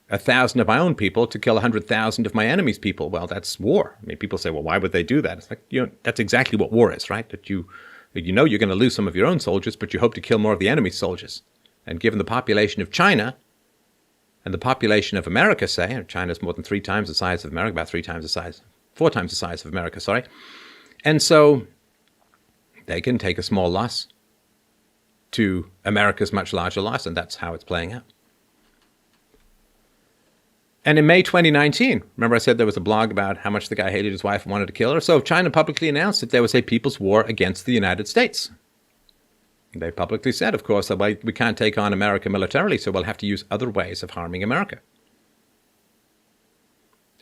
1,000 of my own people to kill 100,000 of my enemy's people? Well, that's war. I mean, people say, well, why would they do that? It's like, that's exactly what war is, right? That you're going to lose some of your own soldiers, but you hope to kill more of the enemy's soldiers. And given the population of China and the population of America, say, China's more than 3 times the size of America, about 4 times the size of America, sorry. And so they can take a small loss to America's much larger loss, and that's how it's playing out. And in May 2019, remember I said there was a blog about how much the guy hated his wife and wanted to kill her? So China publicly announced that there was a people's war against the United States. They publicly said, of course, that we can't take on America militarily, so we'll have to use other ways of harming America.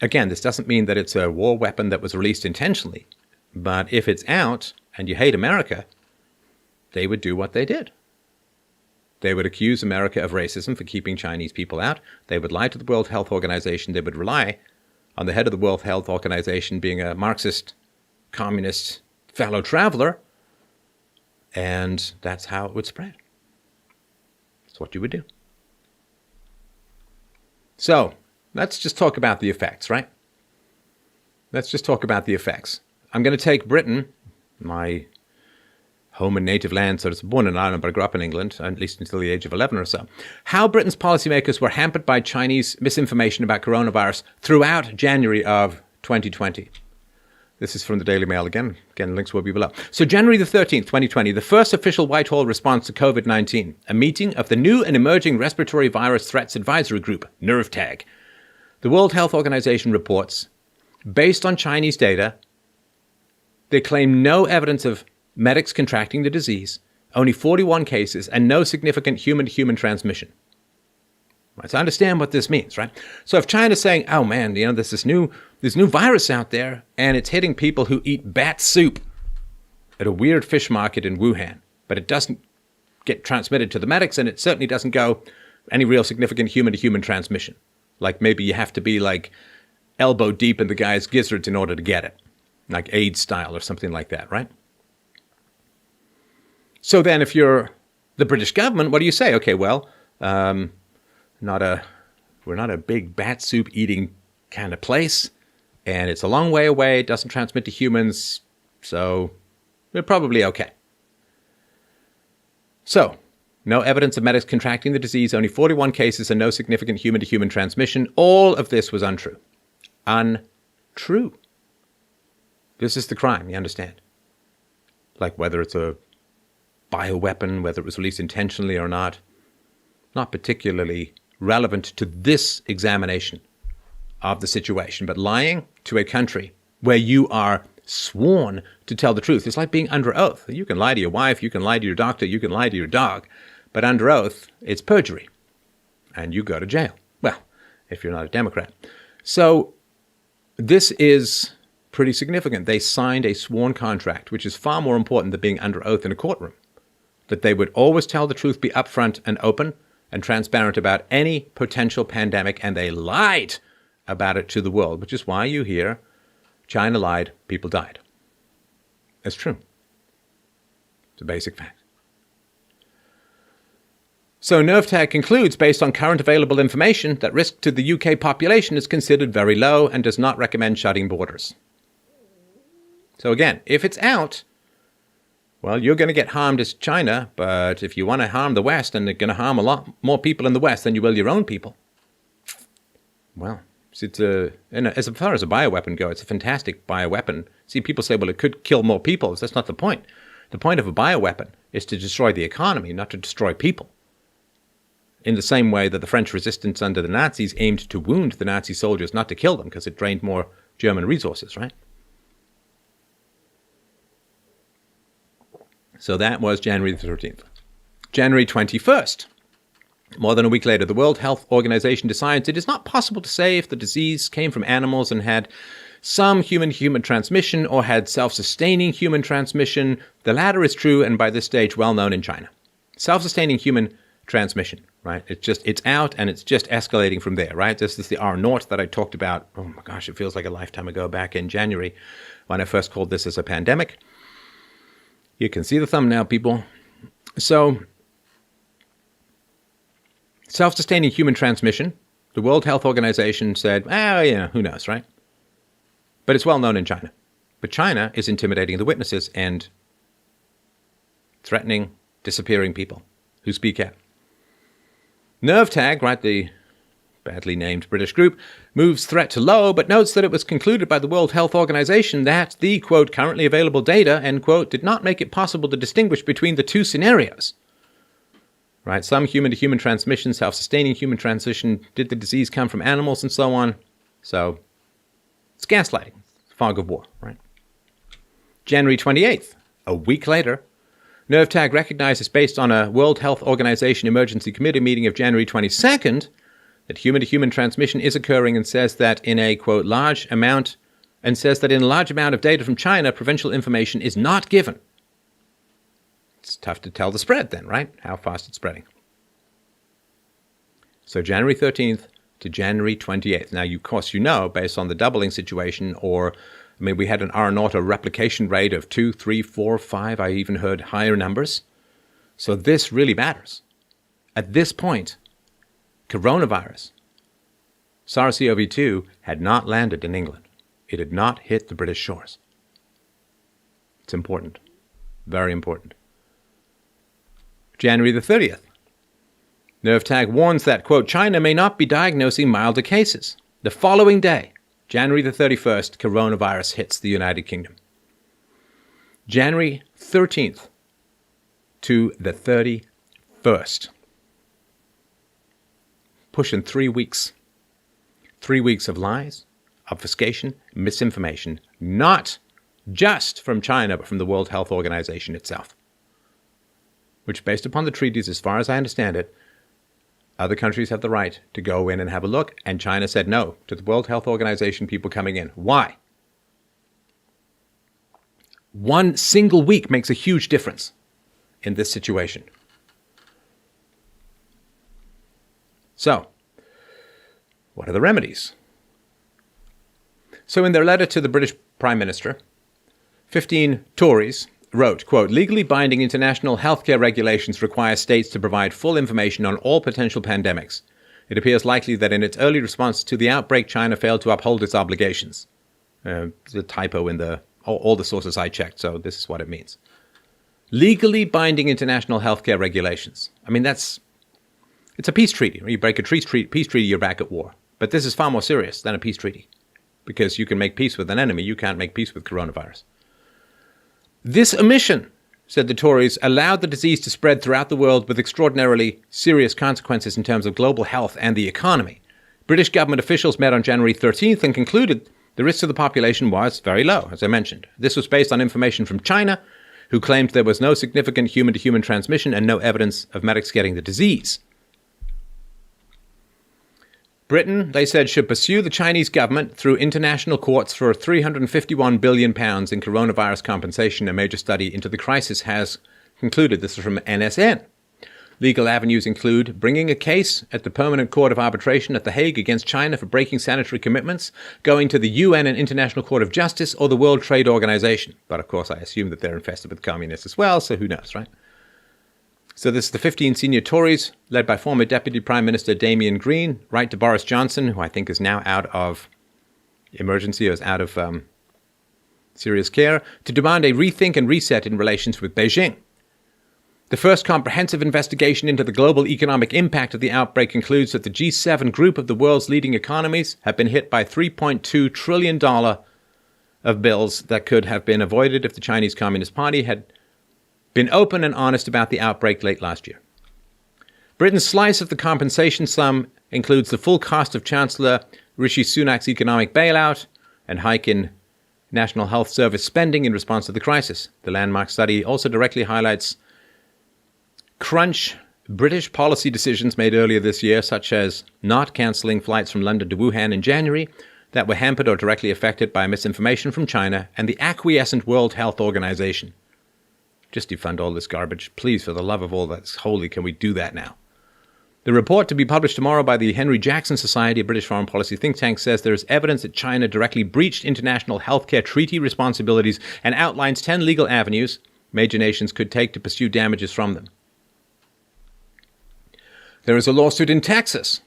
Again, this doesn't mean that it's a war weapon that was released intentionally. But if it's out and you hate America, they would do what they did. They would accuse America of racism for keeping Chinese people out. They would lie to the World Health Organization. They would rely on the head of the World Health Organization being a Marxist, communist fellow traveler. And that's how it would spread. That's what you would do. So let's just talk about the effects, right? Let's just talk about the effects. I'm going to take Britain, my home and native land, so I was born in Ireland, but I grew up in England, at least until the age of 11 or so. How Britain's policymakers were hampered by Chinese misinformation about coronavirus throughout January of 2020. This is from the Daily Mail again. Again, links will be below. So January the 13th, 2020, the first official Whitehall response to COVID-19, a meeting of the new and emerging respiratory virus threats advisory group, NERVTAG. The World Health Organization reports, based on Chinese data, they claim no evidence of medics contracting the disease, only 41 cases, and no significant human-to-human transmission. Right, so understand what this means, right? So if China's saying, oh man, there's this new virus out there, and it's hitting people who eat bat soup at a weird fish market in Wuhan, but it doesn't get transmitted to the medics, and it certainly doesn't go any real significant human-to-human transmission. Like maybe you have to be like elbow deep in the guy's gizzards in order to get it, like AIDS style or something like that, right? So then if you're the British government, what do you say? Okay, well, we're not a big bat soup eating kind of place, and it's a long way away, it doesn't transmit to humans, so we're probably okay. So, no evidence of medics contracting the disease, only 41 cases and no significant human-to-human transmission. All of this was untrue. Untrue. This is the crime, you understand? Like whether it's a bioweapon, whether it was released intentionally or not particularly relevant to this examination of the situation, but lying to a country where you are sworn to tell the truth. It's like being under oath. You can lie to your wife, you can lie to your doctor, you can lie to your dog, but under oath, it's perjury, and you go to jail. Well, if you're not a Democrat. So this is pretty significant. They signed a sworn contract, which is far more important than being under oath in a courtroom, that they would always tell the truth, be upfront and open and transparent about any potential pandemic, and they lied about it to the world, which is why you hear China lied, people died. That's true. It's a basic fact. So NERVTAG concludes, based on current available information, that risk to the UK population is considered very low and does not recommend shutting borders. So again, if it's out, well, you're going to get harmed as China, but if you want to harm the West, and they're going to harm a lot more people in the West than you will your own people, well, as far as a bioweapon goes, it's a fantastic bioweapon. See, people say, well, it could kill more people. That's not the point. The point of a bioweapon is to destroy the economy, not to destroy people. In the same way that the French resistance under the Nazis aimed to wound the Nazi soldiers, not to kill them, because it drained more German resources, right? So that was January the 13th. January 21st. More than a week later, the World Health Organization decides it is not possible to say if the disease came from animals and had some human-to-human transmission or had self-sustaining human transmission. The latter is true, and by this stage well known in China. Self-sustaining human transmission, right? It's out, and it's just escalating from there, right? This is the R0 that I talked about. Oh my gosh, it feels like a lifetime ago, back in January when I first called this as a pandemic. You can see the thumbnail, people. So, self-sustaining human transmission, the World Health Organization said, who knows, right? But it's well known in China. But China is intimidating the witnesses and threatening, disappearing people who speak out. NERVTAG, right, the badly named British group, moves threat to low, but notes that it was concluded by the World Health Organization that the, quote, currently available data, end quote, did not make it possible to distinguish between the two scenarios. Right, some human-to-human transmission, self-sustaining human transmission, did the disease come from animals, and so on. So, it's gaslighting, fog of war, right? January 28th, a week later, NERVTAG recognizes, based on a World Health Organization Emergency Committee meeting of January 22nd, that human-to-human transmission is occurring, and says that in a, quote, large amount of data from China, provincial information is not given. It's tough to tell the spread then, right? How fast it's spreading. So January 13th to January 28th. Now, of course, based on the doubling situation, we had an R naught, a replication rate of 2, 3, 4, 5. I even heard higher numbers. So this really matters. At this point, coronavirus, SARS-CoV-2, had not landed in England. It had not hit the British shores. It's important. Very important. January the 30th. NerveTag warns that, quote, China may not be diagnosing milder cases. The following day, January the 31st, coronavirus hits the United Kingdom. January 13th to the 31st. Pushing 3 weeks. 3 weeks of lies, obfuscation, misinformation, not just from China, but from the World Health Organization itself, which, based upon the treaties, as far as I understand it, other countries have the right to go in and have a look, and China said no to the World Health Organization people coming in. Why? One single week makes a huge difference in this situation. So, what are the remedies? So in their letter to the British Prime Minister, 15 Tories wrote, quote, legally binding international healthcare regulations require states to provide full information on all potential pandemics. It appears likely that in its early response to the outbreak, China failed to uphold its obligations. There's a typo in all the sources I checked, so this is what it means. Legally binding international healthcare regulations. It's a peace treaty. You break a peace treaty, you're back at war. But this is far more serious than a peace treaty, because you can make peace with an enemy. You can't make peace with coronavirus. This omission, said the Tories, allowed the disease to spread throughout the world with extraordinarily serious consequences in terms of global health and the economy. British government officials met on January 13th and concluded the risk to the population was very low, as I mentioned. This was based on information from China, who claimed there was no significant human-to-human transmission and no evidence of medics getting the disease. Britain, they said, should pursue the Chinese government through international courts for £351 billion in coronavirus compensation. A major study into the crisis has concluded. This is from NSN. Legal avenues include bringing a case at the Permanent Court of Arbitration at The Hague against China for breaking sanitary commitments, going to the UN and International Court of Justice, or the World Trade Organization. But of course, I assume that they're infested with communists as well, so who knows, right? So this is the 15 senior Tories, led by former Deputy Prime Minister Damien Green, right to Boris Johnson, who I think is now out of emergency or is out of serious care, to demand a rethink and reset in relations with Beijing. The first comprehensive investigation into the global economic impact of the outbreak concludes that the G7 group of the world's leading economies have been hit by $3.2 trillion of bills that could have been avoided if the Chinese Communist Party had been open and honest about the outbreak late last year. Britain's slice of the compensation sum includes the full cost of Chancellor Rishi Sunak's economic bailout and hike in National Health Service spending in response to the crisis. The landmark study also directly highlights crunch British policy decisions made earlier this year, such as not cancelling flights from London to Wuhan in January that were hampered or directly affected by misinformation from China, and the acquiescent World Health Organization. Just defund all this garbage. Please, for the love of all that's holy, can we do that now? The report, to be published tomorrow by the Henry Jackson Society, a British foreign policy think tank, says there is evidence that China directly breached international healthcare treaty responsibilities and outlines 10 legal avenues major nations could take to pursue damages from them. There is a lawsuit in Texas.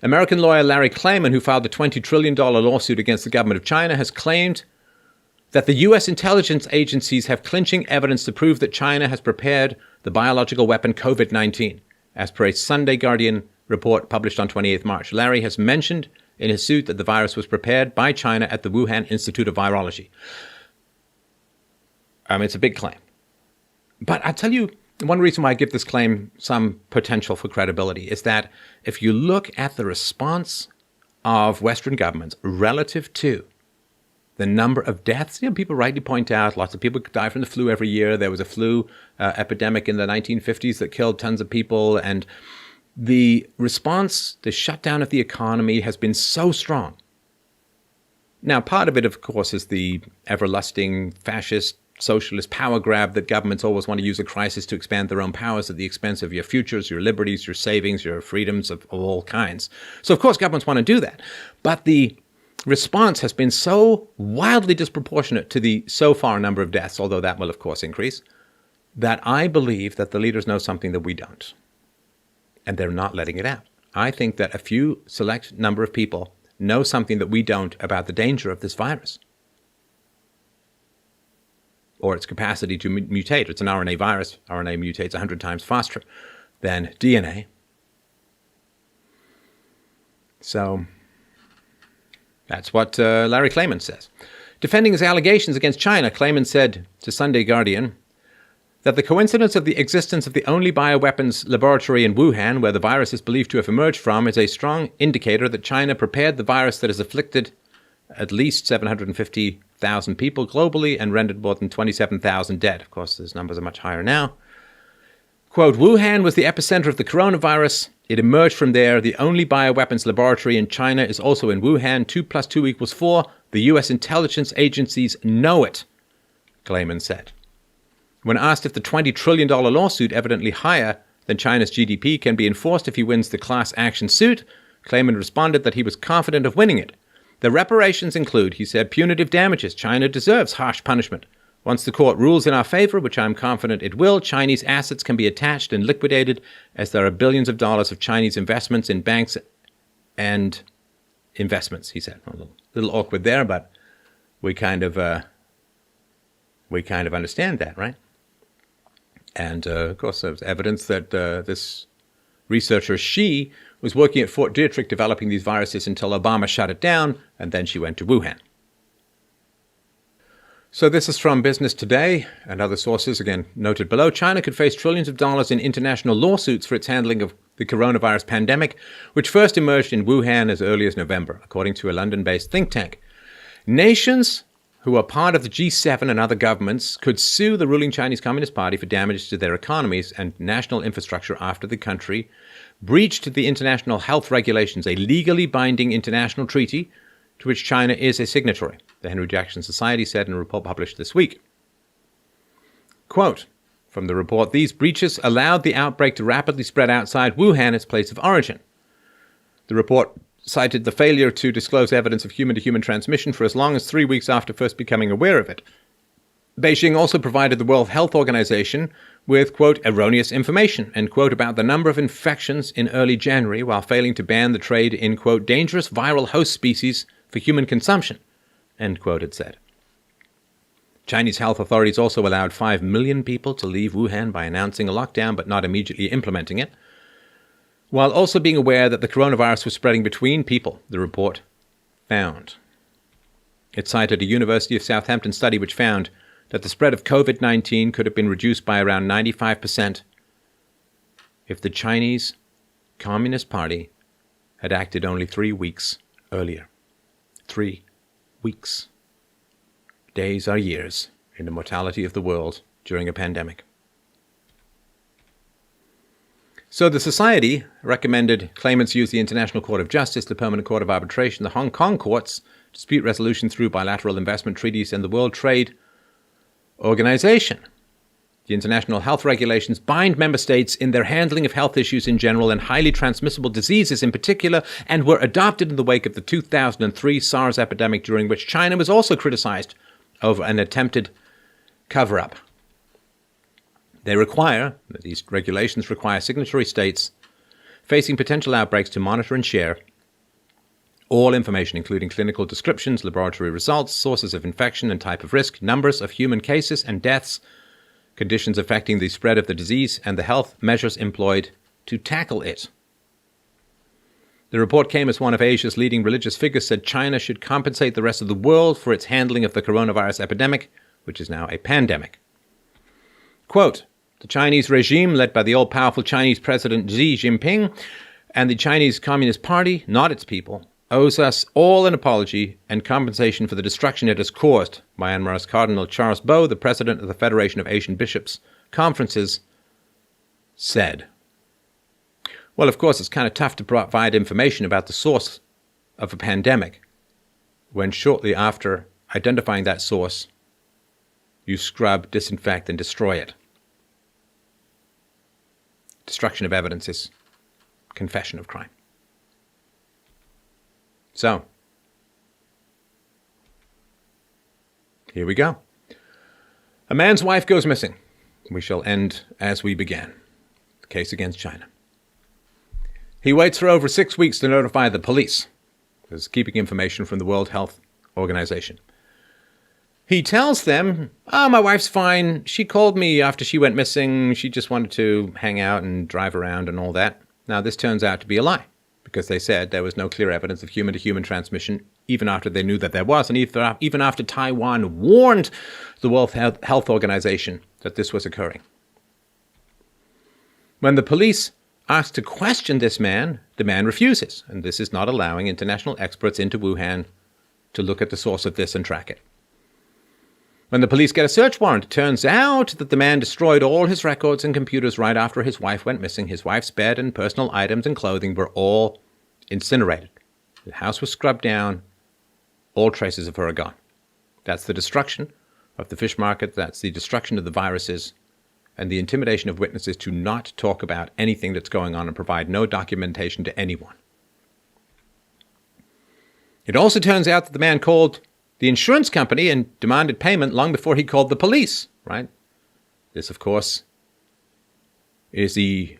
American lawyer Larry Klayman, who filed the $20 trillion lawsuit against the government of China, has claimed that the U.S. intelligence agencies have clinching evidence to prove that China has prepared the biological weapon COVID-19, as per a Sunday Guardian report published on 28th March. Larry has mentioned in his suit that the virus was prepared by China at the Wuhan Institute of Virology. It's a big claim. But I'll tell you, one reason why I give this claim some potential for credibility is that if you look at the response of Western governments relative to the number of deaths, people rightly point out lots of people die from the flu every year. There was a flu epidemic in the 1950s that killed tons of people. And the response, the shutdown of the economy has been so strong. Now, part of it, of course, is the ever-lusting fascist socialist power grab that governments always want to use a crisis to expand their own powers at the expense of your futures, your liberties, your savings, your freedoms of all kinds. So, of course, governments want to do that. But the response has been so wildly disproportionate to the so far number of deaths, although that will, of course, increase, that I believe that the leaders know something that we don't. And they're not letting it out. I think that a few select number of people know something that we don't about the danger of this virus, or its capacity to mutate. It's an RNA virus. RNA mutates 100 times faster than DNA. So that's what Larry Klayman says. Defending his allegations against China, Klayman said to Sunday Guardian that the coincidence of the existence of the only bioweapons laboratory in Wuhan, where the virus is believed to have emerged from, is a strong indicator that China prepared the virus that has afflicted at least 750,000 people globally and rendered more than 27,000 dead. Of course, those numbers are much higher now. Quote, Wuhan was the epicenter of the coronavirus. It emerged from there. The only bioweapons laboratory in China is also in Wuhan. 2 + 2 = 4. The U.S. intelligence agencies know it, Klayman said. When asked if the $20 trillion lawsuit, evidently higher than China's GDP, can be enforced if he wins the class action suit, Klayman responded that he was confident of winning it. The reparations include, he said, punitive damages. China deserves harsh punishment. Once the court rules in our favor, which I'm confident it will, Chinese assets can be attached and liquidated, as there are billions of dollars of Chinese investments in banks and investments, he said. A little awkward there, but we kind of understand that, right? And, of course, there's evidence that this researcher, she was working at Fort Detrick developing these viruses until Obama shut it down, and then she went to Wuhan. So this is from Business Today and other sources, again, noted below. China could face trillions of dollars in international lawsuits for its handling of the coronavirus pandemic, which first emerged in Wuhan as early as November, according to a London-based think tank. Nations who are part of the G7 and other governments could sue the ruling Chinese Communist Party for damages to their economies and national infrastructure after the country breached the international health regulations, a legally binding international treaty to which China is a signatory, the Henry Jackson Society said in a report published this week. Quote from the report, these breaches allowed the outbreak to rapidly spread outside Wuhan, its place of origin. The report cited the failure to disclose evidence of human-to-human transmission for as long as 3 weeks after first becoming aware of it. Beijing also provided the World Health Organization with, quote, erroneous information, end quote, about the number of infections in early January, while failing to ban the trade in, quote, dangerous viral host species for human consumption, end quote, it said. Chinese health authorities also allowed 5 million people to leave Wuhan by announcing a lockdown but not immediately implementing it, while also being aware that the coronavirus was spreading between people, the report found. It cited a University of Southampton study which found that the spread of COVID-19 could have been reduced by around 95% if the Chinese Communist Party had acted only 3 weeks earlier. 3 weeks. Days are years in the mortality of the world during a pandemic. So the Society recommended claimants use the International Court of Justice, the Permanent Court of Arbitration, the Hong Kong courts, dispute resolution through bilateral investment treaties, and the World Trade Organization. The international health regulations bind member states in their handling of health issues in general and highly transmissible diseases in particular, and were adopted in the wake of the 2003 SARS epidemic, during which China was also criticized over an attempted cover-up. These regulations require signatory states facing potential outbreaks to monitor and share all information, including clinical descriptions, laboratory results, sources of infection and type of risk, numbers of human cases and deaths, conditions affecting the spread of the disease, and the health measures employed to tackle it. The report came as one of Asia's leading religious figures said China should compensate the rest of the world for its handling of the coronavirus epidemic, which is now a pandemic. Quote, the Chinese regime, led by the all-powerful Chinese President Xi Jinping, and the Chinese Communist Party, not its people, owes us all an apology and compensation for the destruction it has caused, Myanmar's Cardinal Charles Bo, the president of the Federation of Asian Bishops' Conferences, said. Well, of course, it's kind of tough to provide information about the source of a pandemic when shortly after identifying that source, you scrub, disinfect, and destroy it. Destruction of evidence is confession of crime. So, here we go. A man's wife goes missing. We shall end as we began. The case against China. He waits for over 6 weeks to notify the police. He's keeping information from the World Health Organization. He tells them, my wife's fine. She called me after she went missing. She just wanted to hang out and drive around and all that. Now, this turns out to be a lie, because they said there was no clear evidence of human-to-human transmission, even after they knew that there was, and even after Taiwan warned the World Health Organization that this was occurring. When the police ask to question this man, the man refuses, and this is not allowing international experts into Wuhan to look at the source of this and track it. When the police get a search warrant, it turns out that the man destroyed all his records and computers right after his wife went missing. His wife's bed and personal items and clothing were all incinerated. The house was scrubbed down. All traces of her are gone. That's the destruction of the fish market. That's the destruction of the viruses and the intimidation of witnesses to not talk about anything that's going on and provide no documentation to anyone. It also turns out that the man called the insurance company and demanded payment long before he called the police, right? This, of course, is the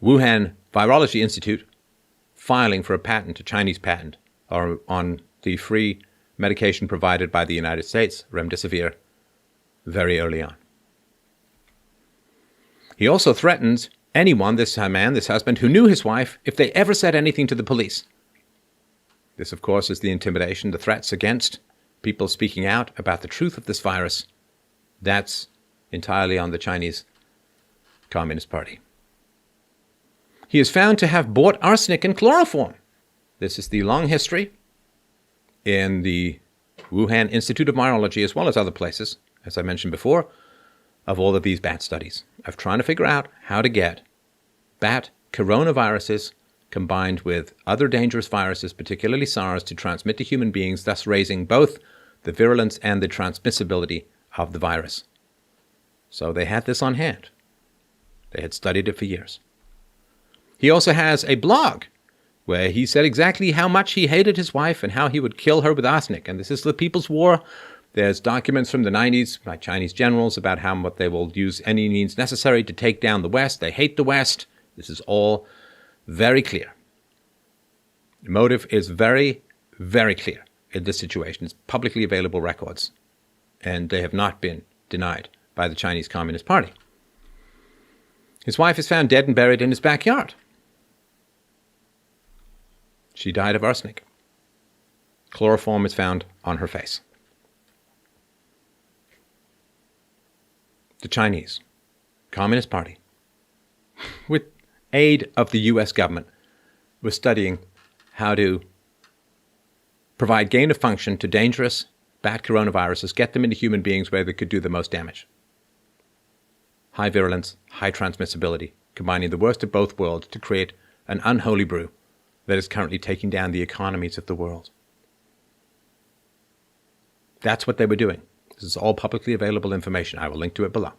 Wuhan Virology Institute filing for a patent, a Chinese patent, on the free medication provided by the United States, remdesivir, very early on. He also threatens anyone, this husband, who knew his wife, if they ever said anything to the police. This, of course, is the intimidation, the threats against people speaking out about the truth of this virus. That's entirely on the Chinese Communist Party. He is found to have bought arsenic and chloroform. This is the long history in the Wuhan Institute of Virology, as well as other places, as I mentioned before, of all of these bat studies, of trying to figure out how to get bat coronaviruses combined with other dangerous viruses, particularly SARS, to transmit to human beings, thus raising both the virulence and the transmissibility of the virus. So they had this on hand. They had studied it for years. He also has a blog where he said exactly how much he hated his wife and how he would kill her with arsenic. And this is the People's War. There's documents from the 90s by Chinese generals about how they will use any means necessary to take down the West. They hate the West. This is all very clear. The motive is very, very clear in this situation. It's publicly available records, and they have not been denied by the Chinese Communist Party. His wife is found dead and buried in his backyard. She died of arsenic. Chloroform is found on her face. The Chinese Communist Party, with aid of the U.S. government, was studying how to provide gain of function to dangerous bat coronaviruses, get them into human beings where they could do the most damage. High virulence, high transmissibility, combining the worst of both worlds to create an unholy brew that is currently taking down the economies of the world. That's what they were doing. This is all publicly available information. I will link to it below.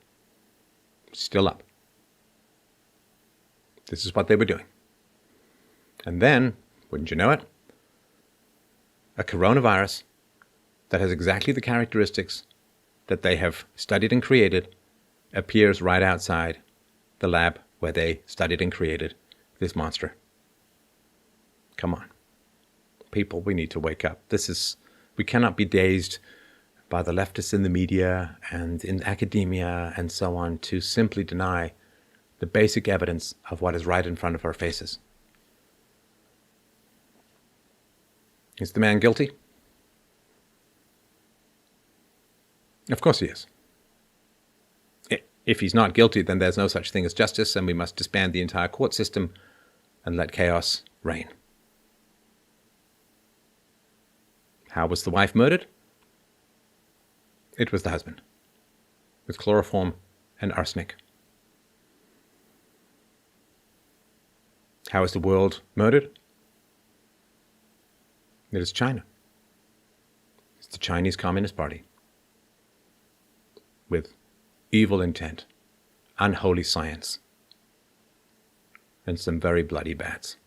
Still up. This is what they were doing. And then, wouldn't you know it, a coronavirus that has exactly the characteristics that they have studied and created appears right outside the lab where they studied and created this monster. Come on. People, we need to wake up. We cannot be dazed by the leftists in the media and in academia and so on to simply deny the basic evidence of what is right in front of our faces. Is the man guilty? Of course he is. If he's not guilty, then there's no such thing as justice, and we must disband the entire court system and let chaos reign. How was the wife murdered? It was the husband, with chloroform and arsenic. How is the world murdered? It is China. It's the Chinese Communist Party. with evil intent, unholy science, and some very bloody bats.